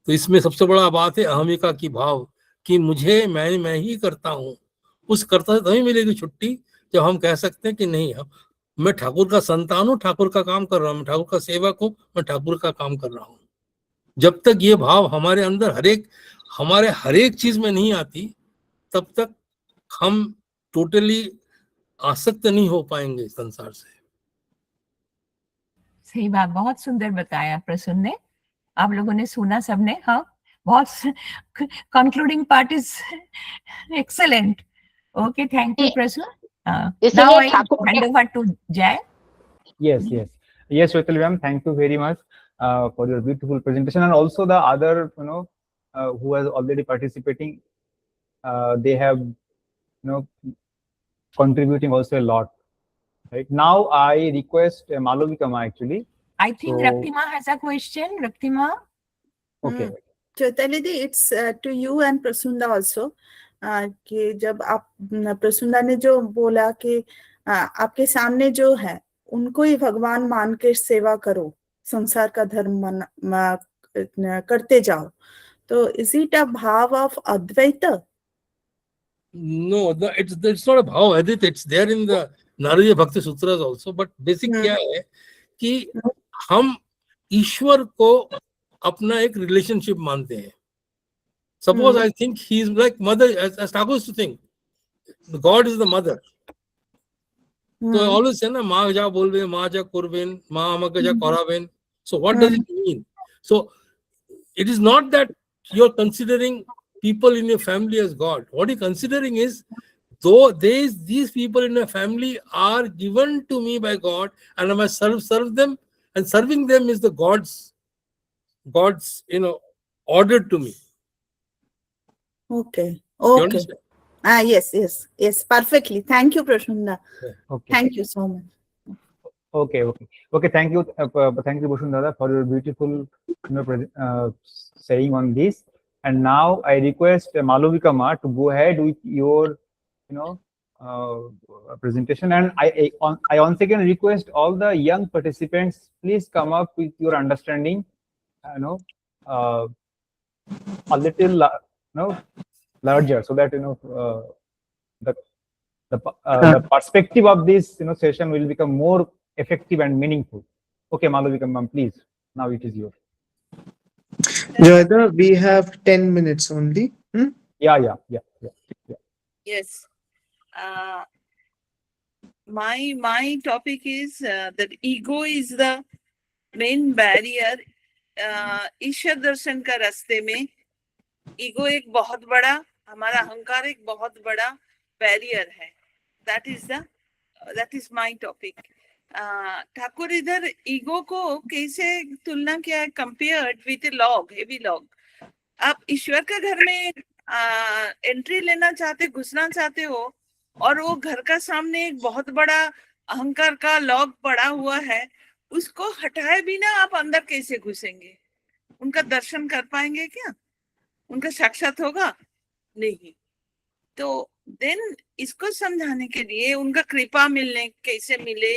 तो इसमें सबसे बड़ा बात है अहमिका की भाव, कि मुझे मैं ही करता हूँ, उस कर्तव्य तभी मिलेगी छुट्टी जब हम कह सकते हैं कि नहीं, हम मैं ठाकुर का संतान हूँ, ठाकुर का काम कर रहा हूँ, मैं ठाकुर का सेवक हूँ, मैं ठाकुर का काम कर रहा हूँ। जब तक ये भाव हमारे अंदर हमारे हर एक चीज में नहीं आती, तब तक हम टोटली आसक्त नहीं हो पाएंगे संसार से। सही बात, बहुत सुंदर बताया प्रसून ने, आप लोगों ने सुना सबने। हाँ, बहुत concluding part is excellent. Okay, thank you Prasoon. Now I hand over to Jay. Yes, Shwetali ma'am, thank you very much for your beautiful presentation, and also the other, who has already participating, they have, contributing also a lot. Right now, I request Malavika ma actually. I think So- Raktima has a question. Raktima. Okay. Chaitanya di, it's to you and Prasunda also. कि जब आप प्रसूंदा ने जो बोला कि आपके सामने जो है उनको ही भगवान मान के सेवा करो, संसार का धर्म करते जाओ, तो is it a bhav of Advaita? No, it's not a bhav adit, it's there in the Naradiya Bhakti Sutras also, but basic क्या है कि हम ईश्वर को अपना एक रिलेशनशिप मानते हैं. Suppose I think he is like mother, as Thakur used to think, God is the mother. So I always say na, ma ja bolben, ma ja kurben, ma amaka ja koraben. So what does it mean? So it is not that you're considering people in your family as God. What you're considering is, though these people in your family are given to me by God, and I must serve them, and serving them is the God's ordered to me. Okay. You understand? Yes, perfectly. Thank you, Prashunda. Okay. Thank you so much. Okay. Thank you, Bhushan Dada, for your beautiful, saying on this. And now I request Malavika ma to go ahead with your, presentation. And I once again request all the young participants, please come up with your understanding, a little, larger, so that the perspective of this session will become more effective and meaningful. Okay, Malavika ma'am, please. Now it is yours. Joyda, we have 10 minutes only. Yeah. Yes. My topic is that ego is the main barrier. ईश्वर दर्शन का रास्ते में ego एक बहुत बड़ा, हमारा अहंकार एक बहुत बड़ा बैरियर है. That is my topic. Thakur इधर ईगो को कैसे तुलना किया है, compared with A log, heavy log. आप ईश्वर के घर में एंट्री लेना चाहते, घुसना चाहते हो, और वो घर का सामने एक बहुत बड़ा अहंकार का लॉग पड़ा हुआ है, उसको हटाए बिना आप अंदर कैसे घुसेंगे? उनका दर्शन कर पाएंगे क्या? उनका साक्षात होगा? नहीं. तो देन इसको समझाने के लिए, उनका कृपा मिलने कैसे मिले,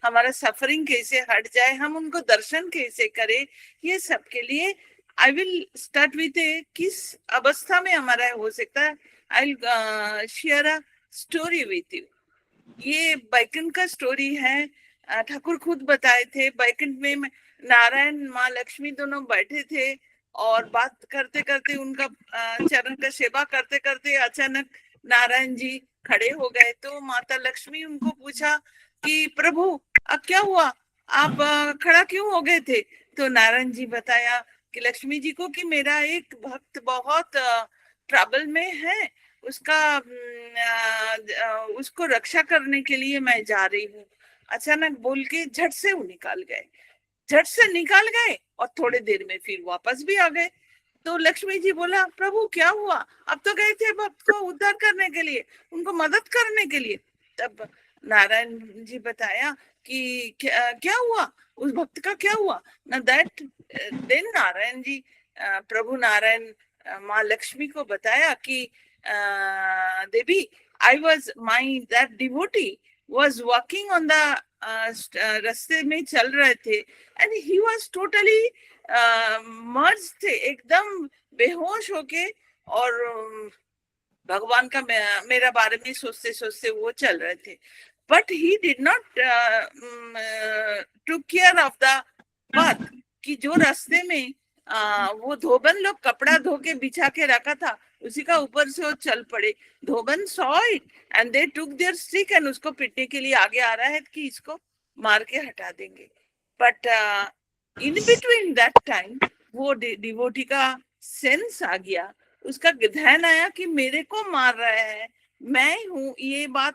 हमारा सफरिंग कैसे हट जाए, हम उनको दर्शन कैसे करें, ये सब के लिए आई विल स्टार्ट विथ किस अवस्था में हमारा हो सकता है. I will share a story with you. ये बैकुंठ का स्टोरी है. ठाकुर खुद बताए थे, बैकुंठ में नारायण माँ लक्ष्मी दोनों बैठे थे और बात करते करते, उनका चरण का सेवा करते करते अचानक नारायण जी खड़े हो गए. तो माता लक्ष्मी उनको पूछा कि प्रभु अब क्या हुआ, आप खड़ा क्यों हो गए थे? तो नारायण जी बताया कि लक्ष्मी जी को कि मेरा एक भक्त बहुत ट्रबल में है, उसको रक्षा करने के लिए मैं जा रही हूँ. अचानक बोल के झट से वो निकाल गए और थोड़े देर में फिर वापस भी आ गए. तो लक्ष्मी जी बोला, प्रभु क्या हुआ? अब तो गए थे भक्त को उद्धार करने के लिए, उनको मदद करने के लिए. तब नारायण जी बताया कि क्या हुआ, उस भक्त का क्या हुआ ना. दैट देन नारायण जी, प्रभु नारायण माँ लक्ष्मी को बताया कि देवी, that devotee was walking on the रास्ते में चल रहे थे, and he was totally merged थे, एकदम बेहोश होके, और भगवान का मेरा बारे में सोचते सोचते वो चल रहे थे, but he did not took care of the path कि जो रास्ते में वो धोबन लोग कपड़ा धो के बिछा के रखा था उसी का ऊपर से वो चल पड़े. Dhoban saw it and they took their stick and उसको पीटने के लिए आगे आ रहा है कि इसको मार के हटा देंगे. But in between that time वो डिवोटी का सेंस आ गया, उसका ध्यान आया कि मेरे को मार रहा है, मैं हूँ ये बात,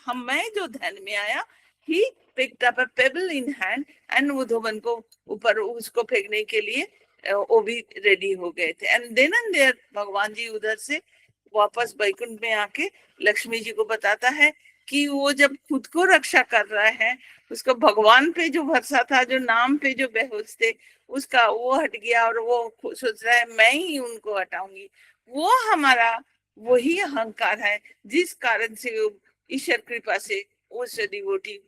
मैं जो ध्यान में आया. ही picked up a pebble in hand and वो धोबन को ऊपर उसको फेंकने के लिए वो भी रेडी हो गए थे. एंड देन एंड देयर भगवान जी उधर से वापस बैकुंठ में आके लक्ष्मी जी को बताता है कि वो जब खुद को रक्षा कर रहा है, उसको भगवान पे जो भरोसा था, जो नाम पे जो बेहोश थे, उसका वो हट गया और वो सोच रहा है मैं ही उनको हटाऊंगी. वो हमारा वही अहंकार है जिस कारण से ईश्वर कृपा से उस डिवोटी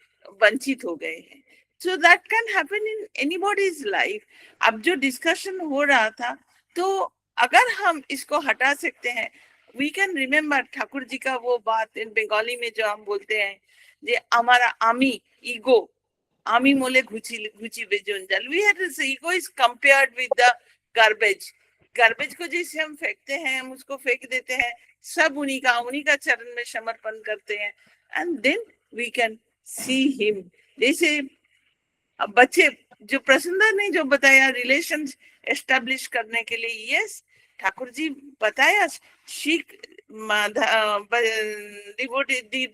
वंचित हो गए हैं. So that can happen in anybody's life. अब जो डिस्कशन हो रहा था, तो अगर हम इसको हटा सकते हैं, we can remember Thakur ji का वो बात इन बंगाली में जो हम बोलते हैं, जे हमारा आमी ईगो, आमी मोले घुची बेजोंजल. We had this ego is compared with the garbage. Garbage को जैसे हम फेंकते हैं, हम उसको फेंक देते हैं, सब उन्हीं का चरण में समर्पण करते हैं, and then we can see him. जैसे बच्चे जो प्रसन्न ने जो बताया रिलेशन एस्टेब्लिश करने के लिए, यस ठाकुर जी बताया. शीख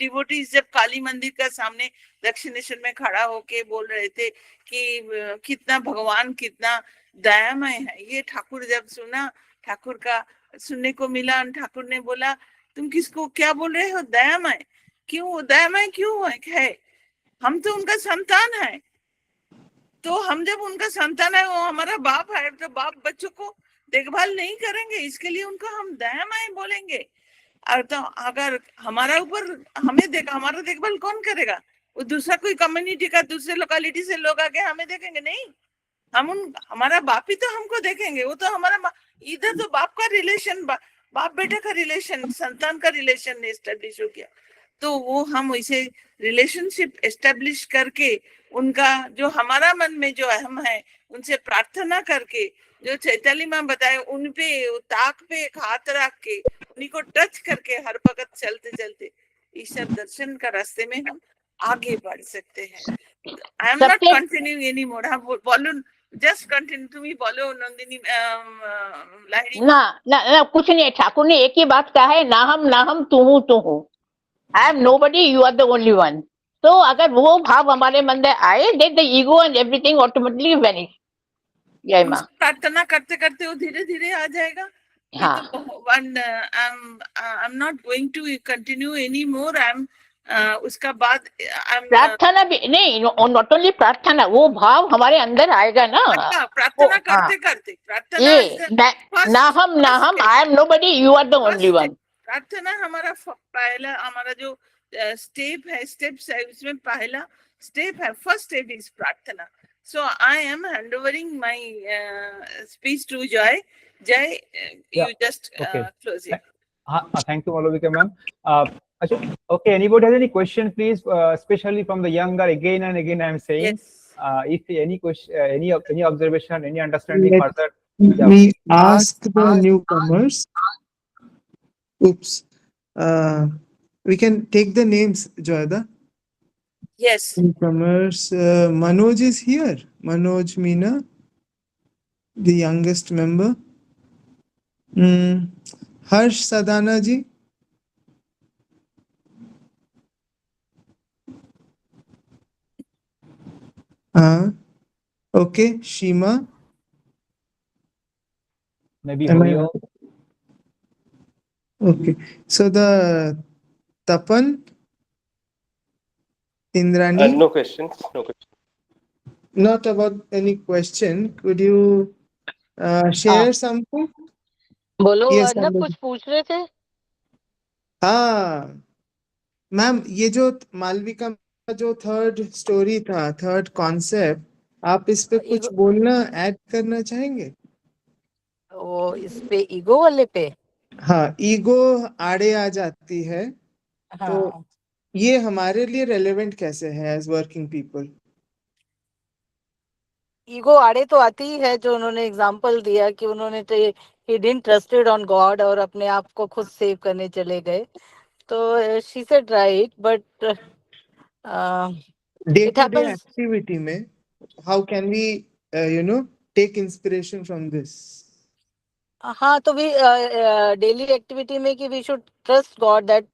डिवोटीज जब काली मंदिर का सामने दक्षिणेश्वर में खड़ा होके बोल रहे थे कि कितना भगवान कितना दयामय है, ये ठाकुर जब सुना, ठाकुर का सुनने को मिला, ठाकुर ने बोला तुम किसको क्या बोल रहे हो, दयामय क्यों, दयामय क्यों है, हम तो उनका संतान है. तो हम जब उनका संतान है, वो हमारा बाप है, तो बाप बच्चों को देखभाल नहीं करेंगे, इसके लिए उनको हम दयामय बोलेंगे. और तो अगर हमारा ऊपर हमारा देखभाल कौन करेगा? वो दूसरा कोई कम्युनिटी का, दूसरे लोकेलिटी से लोग आके हमें देखेंगे? नहीं, हमारा बाप ही तो हमको देखेंगे. वो तो हमारा इधर तो बाप का रिलेशन, बाप बेटा का रिलेशन, संतान का रिलेशन एस्टेब्लिश हो गया. तो वो हम वैसे रिलेशनशिप एस्टेब्लिश करके उनका जो हमारा मन में जो अहम है उनसे प्रार्थना करके, जो चैताली माँ बताए, उन पे ताक पे एक हाथ रख के उन्हीं को टच करके हर वक्त चलते चलते ईश्वर दर्शन का रास्ते में हम आगे बढ़ सकते हैं. I am not continuing any more. हाँ बोलो, जस्ट कंटिन्यू. तुम ही बोलो नंदिनी, लाहिड़ी. ना कुछ नहीं. ठाकुर ने एक ही बात कहा है, ना हम तू हूँ. I am nobody, you are the only one. तो अगर वो भाव हमारे मन में आए, then the ego and everything automatically vanish. जय मां. प्रार्थना करते करते वो धीरे धीरे आ जाएगा. हाँ. I'm not going to continue anymore. उसका बाद प्रार्थना भी नहीं, नॉट ओनली प्रार्थना, वो भाव हमारे अंदर आएगा ना. प्रार्थना करते करते प्रार्थना, ना हम I am nobody, you are the only one. प्रार्थना हमारा जो स्टेप है, स्टेप्स है, उसमें पहला स्टेप है, फर्स्ट स्टेप इज प्रार्थना. So I am handovering my speech to Joy. Joy, you just close it. Thank you, Malavika ma'am. Okay, anybody has any question, please, especially from the younger. Again and again, I am saying, if any question, any observation, any understanding further. We ask the newcomers. Oops. We can take the names, Joyda. Yes. Newcomers. Manoj is here. Manoj Meena, the youngest member. Harsh Sadana ji. Okay, Shima. Maybe Mario. Okay, so the Tapan, Indrani. No questions. No questions. Not about any question. Could you share something? बोलो. Yes, Arnab कुछ पूछ रहे थे. हाँ ma'am, ये जो मालविका का जो थर्ड स्टोरी था, थर्ड कॉन्सेप्ट, आप इस पे कुछ बोलना, ऐड करना चाहेंगे? वो इस पे ईगो वाले पे हाँ, ईगो आड़े आ जाती है, तो हाँ ये हमारे लिए रेलेवेंट कैसे है एज वर्किंग पीपल? ईगो आड़े तो आती ही है, जो उन्होंने एग्जाम्पल दिया कि उन्होंने तो he didn't trusted on God और अपने आप को खुद सेव करने चले गए. तो she said right, but day it today happens. Activity में how can we take inspiration from this? हाँ, तो भी डेली एक्टिविटी में कि we should trust God that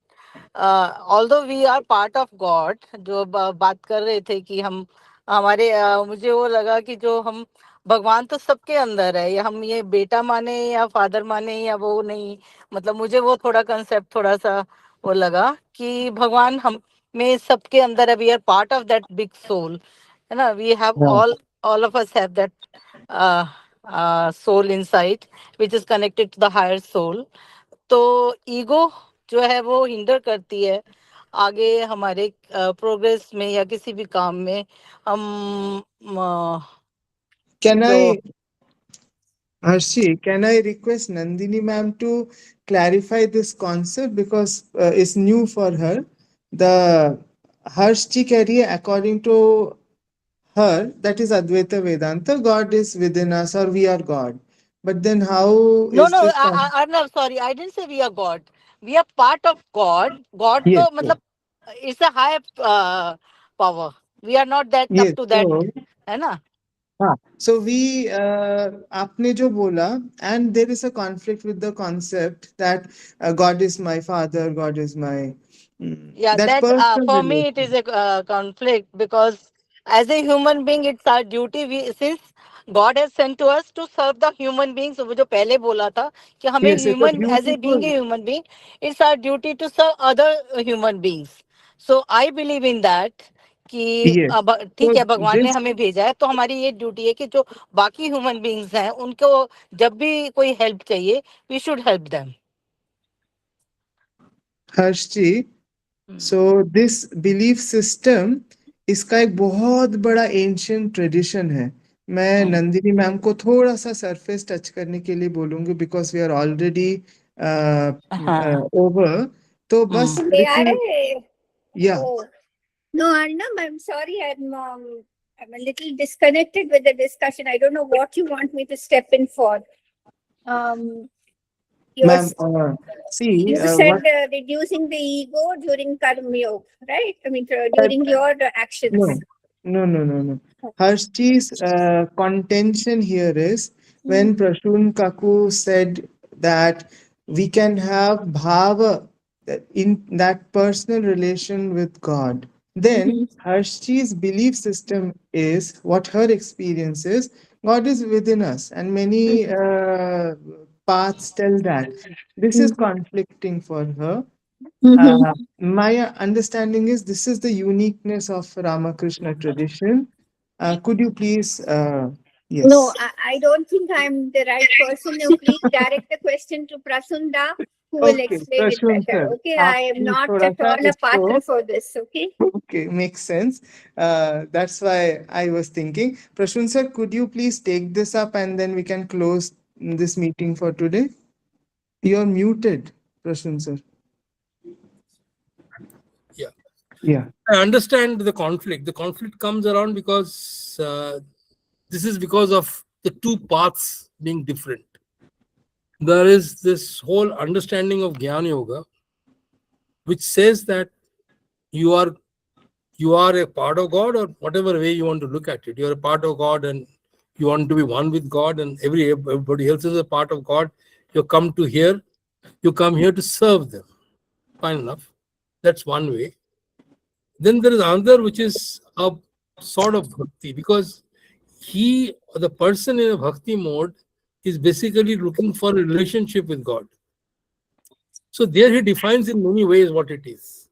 although we are part of God. जो बात कर रहे थे कि हम हमारे मुझे वो लगा कि जो हम भगवान तो सबके अंदर है, या हम ये बेटा माने या फादर माने या वो नहीं. मतलब मुझे वो थोड़ा कंसेप्ट थोड़ा सा वो लगा कि भगवान हम में सबके अंदर है. We are part of that big soul, है ना. We have all of us have that soul inside which is connected to the higher soul. तो ईगो जो है वो हिंडर करती है आगे हमारे प्रोग्रेस में या किसी भी काम में. हम Can जो I, Harshi, can I request Nandini ma'am to clarify this concept because it's new for her. The Harshi कह रही है according to her, that is Advaita Vedanta, God is within us or we are God. But then how no is no this? Arnav, sorry, I didn't say we are God. We are part of God. God Yes, तो मतलब it's a higher power. We are not that yes. up to that, So, है ना. हाँ, so we आपने जो बोला, and there is a conflict with the concept that God is my father, God is my Yeah, that that personal for me it is relation. a conflict, because as a human being it's our duty. We, since God has sent to us to serve the human beings, वो जो पहले बोला था कि हमें Yes, it's a human, as a being beautiful. a human being, it's our duty to serve other human beings. So I believe in that कि Yes. अब ठीक So है, भगवान ने this हमें भेजा है तो हमारी ये ड्यूटी है कि जो बाकी ह्यूमन बींग्स हैं उनको जब भी कोई हेल्प चाहिए, we should help them. Harshi, so this belief system इसका एक बहुत बड़ा एंशियंट ट्रेडिशन है. मैं नंदिनी मैम को थोड़ा सा सरफेस टच करने के लिए बोलूंगी बिकॉज वी आर ऑलरेडी हाँ. ओवर. तो बस May little, I? yeah. Oh, no, Arnab, I'm sorry. I'm a little disconnected with the discussion. I don't know what you want me to step in for. You're, Ma'am, see, you said what? reducing the ego during karma yoga, right? I mean, during your actions. No. Harshi's contention here is when Prashun Kaku said that we can have bhava in that personal relation with God. Then Harshi's belief system is what her experience is. God is within us, and many paths tell that. This is conflicting for her. My understanding is this is the uniqueness of Ramakrishna tradition. Could you please, yes. No, I don't think I'm the right person. No, please direct the question to Prasunda, who will Okay, explain it Prashun better. sir, Okay, I am आपकी not थोड़ा at सा all a इसको, partner for this. Okay. okay, makes sense. That's why I was thinking. Prashun sir, could you please take this up and then we can close this meeting for today? You're muted, Prashun sir. Yeah. Yeah. I understand the conflict. The conflict comes around because this is because of the two paths being different. There is this whole understanding of Jnana Yoga, which says that you are a part of God, or whatever way you want to look at it. You are a part of God, and you want to be one with God, and everybody else is a part of God. You come here to serve them. Fine enough. That's one way. Then there is another, which is a sort of bhakti, because the person in a bhakti mode is basically looking for a relationship with God. So there he defines in many ways what it is.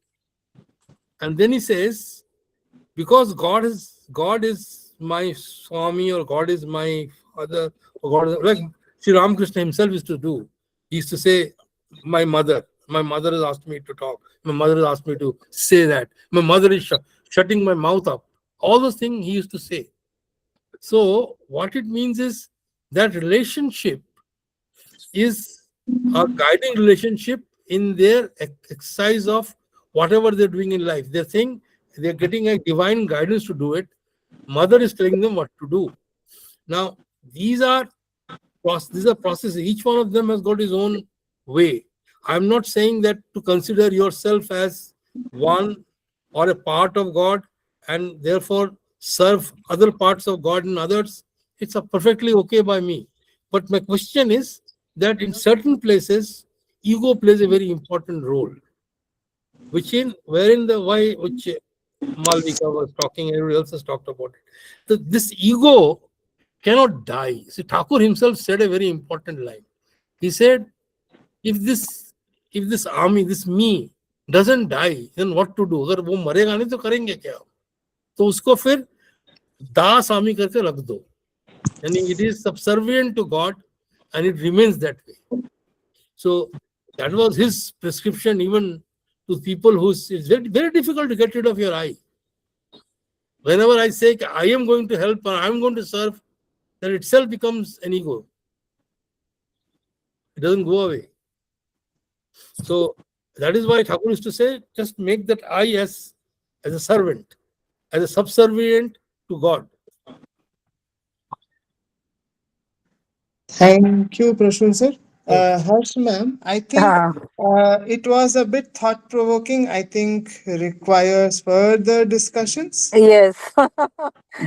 And then he says, because God is my Swami, or God is my father, or God, like Sri Ramakrishna himself used to do. He used to say, my mother has asked me to talk. My mother has asked me to say that. My mother is shutting my mouth up. All those things he used to say. So what it means is that relationship is a guiding relationship in their exercise of whatever they're doing in life. They're saying they're getting a divine guidance to do it. Mother is telling them what to do. Now, these are processes. Each one of them has got his own way. I'm not saying that to consider yourself as one or a part of God and therefore serve other parts of God and others. It's a perfectly okay by me. But my question is that in certain places, ego plays a very important role, which Malvika was talking, everybody else has talked about it. So this ego cannot die. See, Thakur himself said a very important line. He said, if this army, this me, doesn't die, then what to do? अगर वो मरेगा नहीं तो करेंगे क्या? तो उसको फिर दास आमी करके रख दो. And it is subservient to God and it remains that way. So that was his prescription even to people who it's very, very difficult to get rid of your I. Whenever I say I am going to help or I am going to serve, that itself becomes an ego. It doesn't go away. So that is why Thakur used to say, just make that I as a servant, as a subservient to God. Thank you, Prashun sir. Harsh ma'am, I think it was a bit thought-provoking. I think requires further discussions. Yes.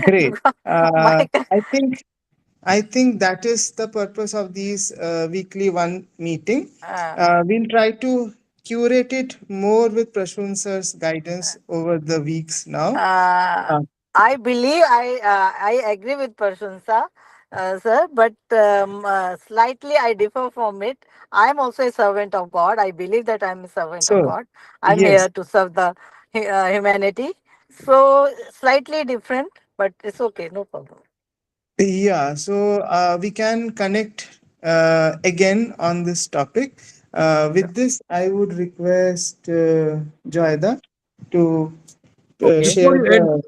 Great. My- I think that is the purpose of these weekly one meeting. Uh, We'll try to curate it more with Prashun sir's guidance over the weeks now. I believe I agree with Prashunsa, sir, but slightly I differ from it. I am also a servant of God. I believe that I am a servant So, of God. I'm yes. here to serve the humanity. So slightly different, but it's okay, no problem. Yeah, so we can connect again on this topic. With this, I would request Joyda to share Before you end,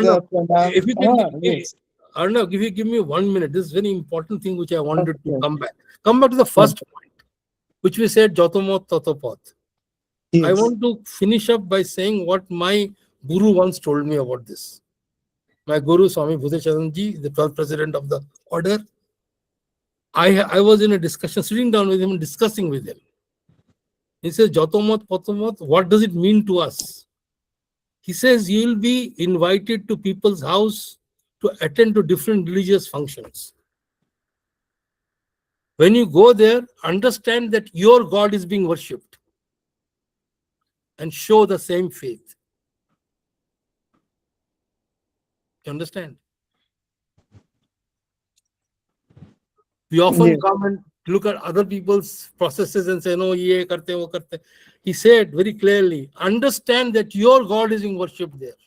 the pranam. if you can Yes. Arnav, if you give me 1 minute, this is very important thing which I wanted to come back. Come back to the first point, which we said, Jatomot Tatopot. I Yes. want to finish up by saying what my guru once told me about this. My guru, Swami Bhutechananji, the 12th president of the order, I was in a discussion, sitting down with him and discussing with him. He says, Jatomot Patomot, what does it mean to us? He says, you will be invited to people's house to attend to different religious functions. When you go there, understand that your God is being worshipped and show the same faith. You understand? We often Yes. come and look at other people's processes and say, no, ye karte, wo karte. He said very clearly, understand that your God is being worshipped there.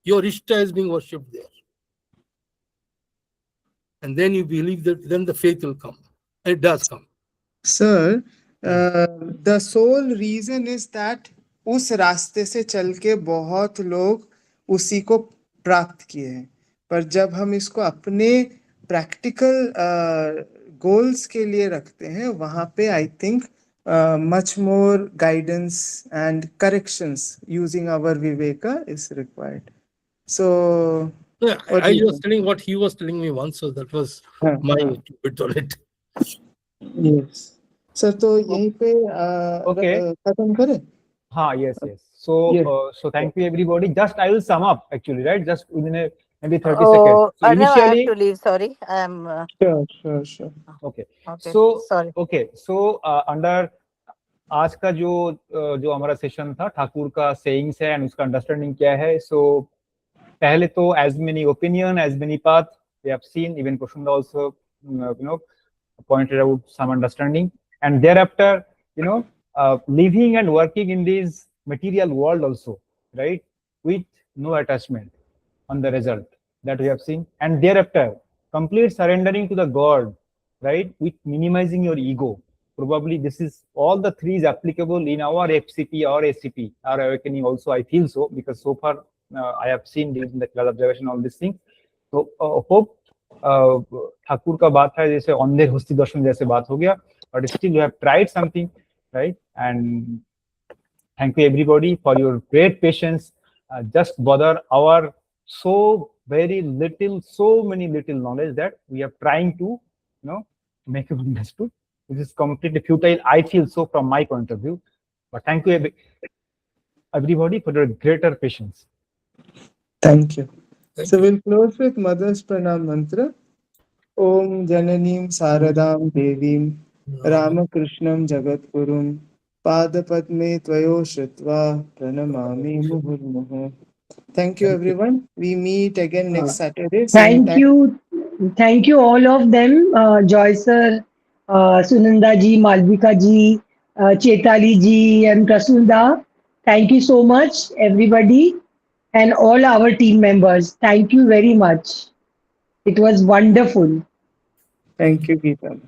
Your Ishta is being worshipped there. And then you believe that then the faith will come. And it does come. Sir, the sole reason is that उस रास्ते से चल के बहुत लोग उसी को प्राप्त किए हैं, पर जब हम इसको अपने प्रैक्टिकल गोल्स के लिए रखते हैं, वहां पे I think much more guidance and corrections using our viveka is required. So Yeah, what I do you was think? telling what he was telling me once, so that was my bit on it. Yes. Sir, तो यहीं पे Okay. खत्म करें? Yes. So, Yes. so thank you everybody. Just I will sum up actually, right? Just within maybe 30 Oh, seconds. So Arnav, I have initially, to leave. Sorry, I am. Sure. okay. Okay. So, sorry. okay. So under आज का जो हमारा session था, ठाकुर का sayings है and उसका understanding क्या है. सो पहले तो as many opinion, as many path we have seen, even Prashunda also pointed out some understanding, and thereafter living and working in this material world also, right, with no attachment on the result that we have seen, and thereafter complete surrendering to the God, right, with minimizing your ego. Probably this is all the three is applicable in our FCP or ACP, our awakening also, I feel so, because so far I have seen during the class observation all these things. So hope Thakur का बात है जैसे अंधेर हस्ती दर्शन जैसे बात हो गया, but still you have tried something, right? And thank you everybody for your great patience. Just bother our so many little knowledge that we are trying to, make it understood. This is completely futile, I feel so from my point of view. But thank you everybody for your greater patience. Thank you. So we'll close with Mother's Pranam Mantra. Om Jananim Saradam Devim Ramakrishnam Jagatgurum Padapadme Tvayo Shritva Pranamami Muhurmuhu. Thank you everyone. We meet again next Saturday. same Thank time. you. Thank you all of them, Joy sir, Sunanda ji, Malvika ji, Chetali ji and Prasunda. Thank you so much everybody and all our team members. Thank you very much. It was wonderful. Thank you, Geeta.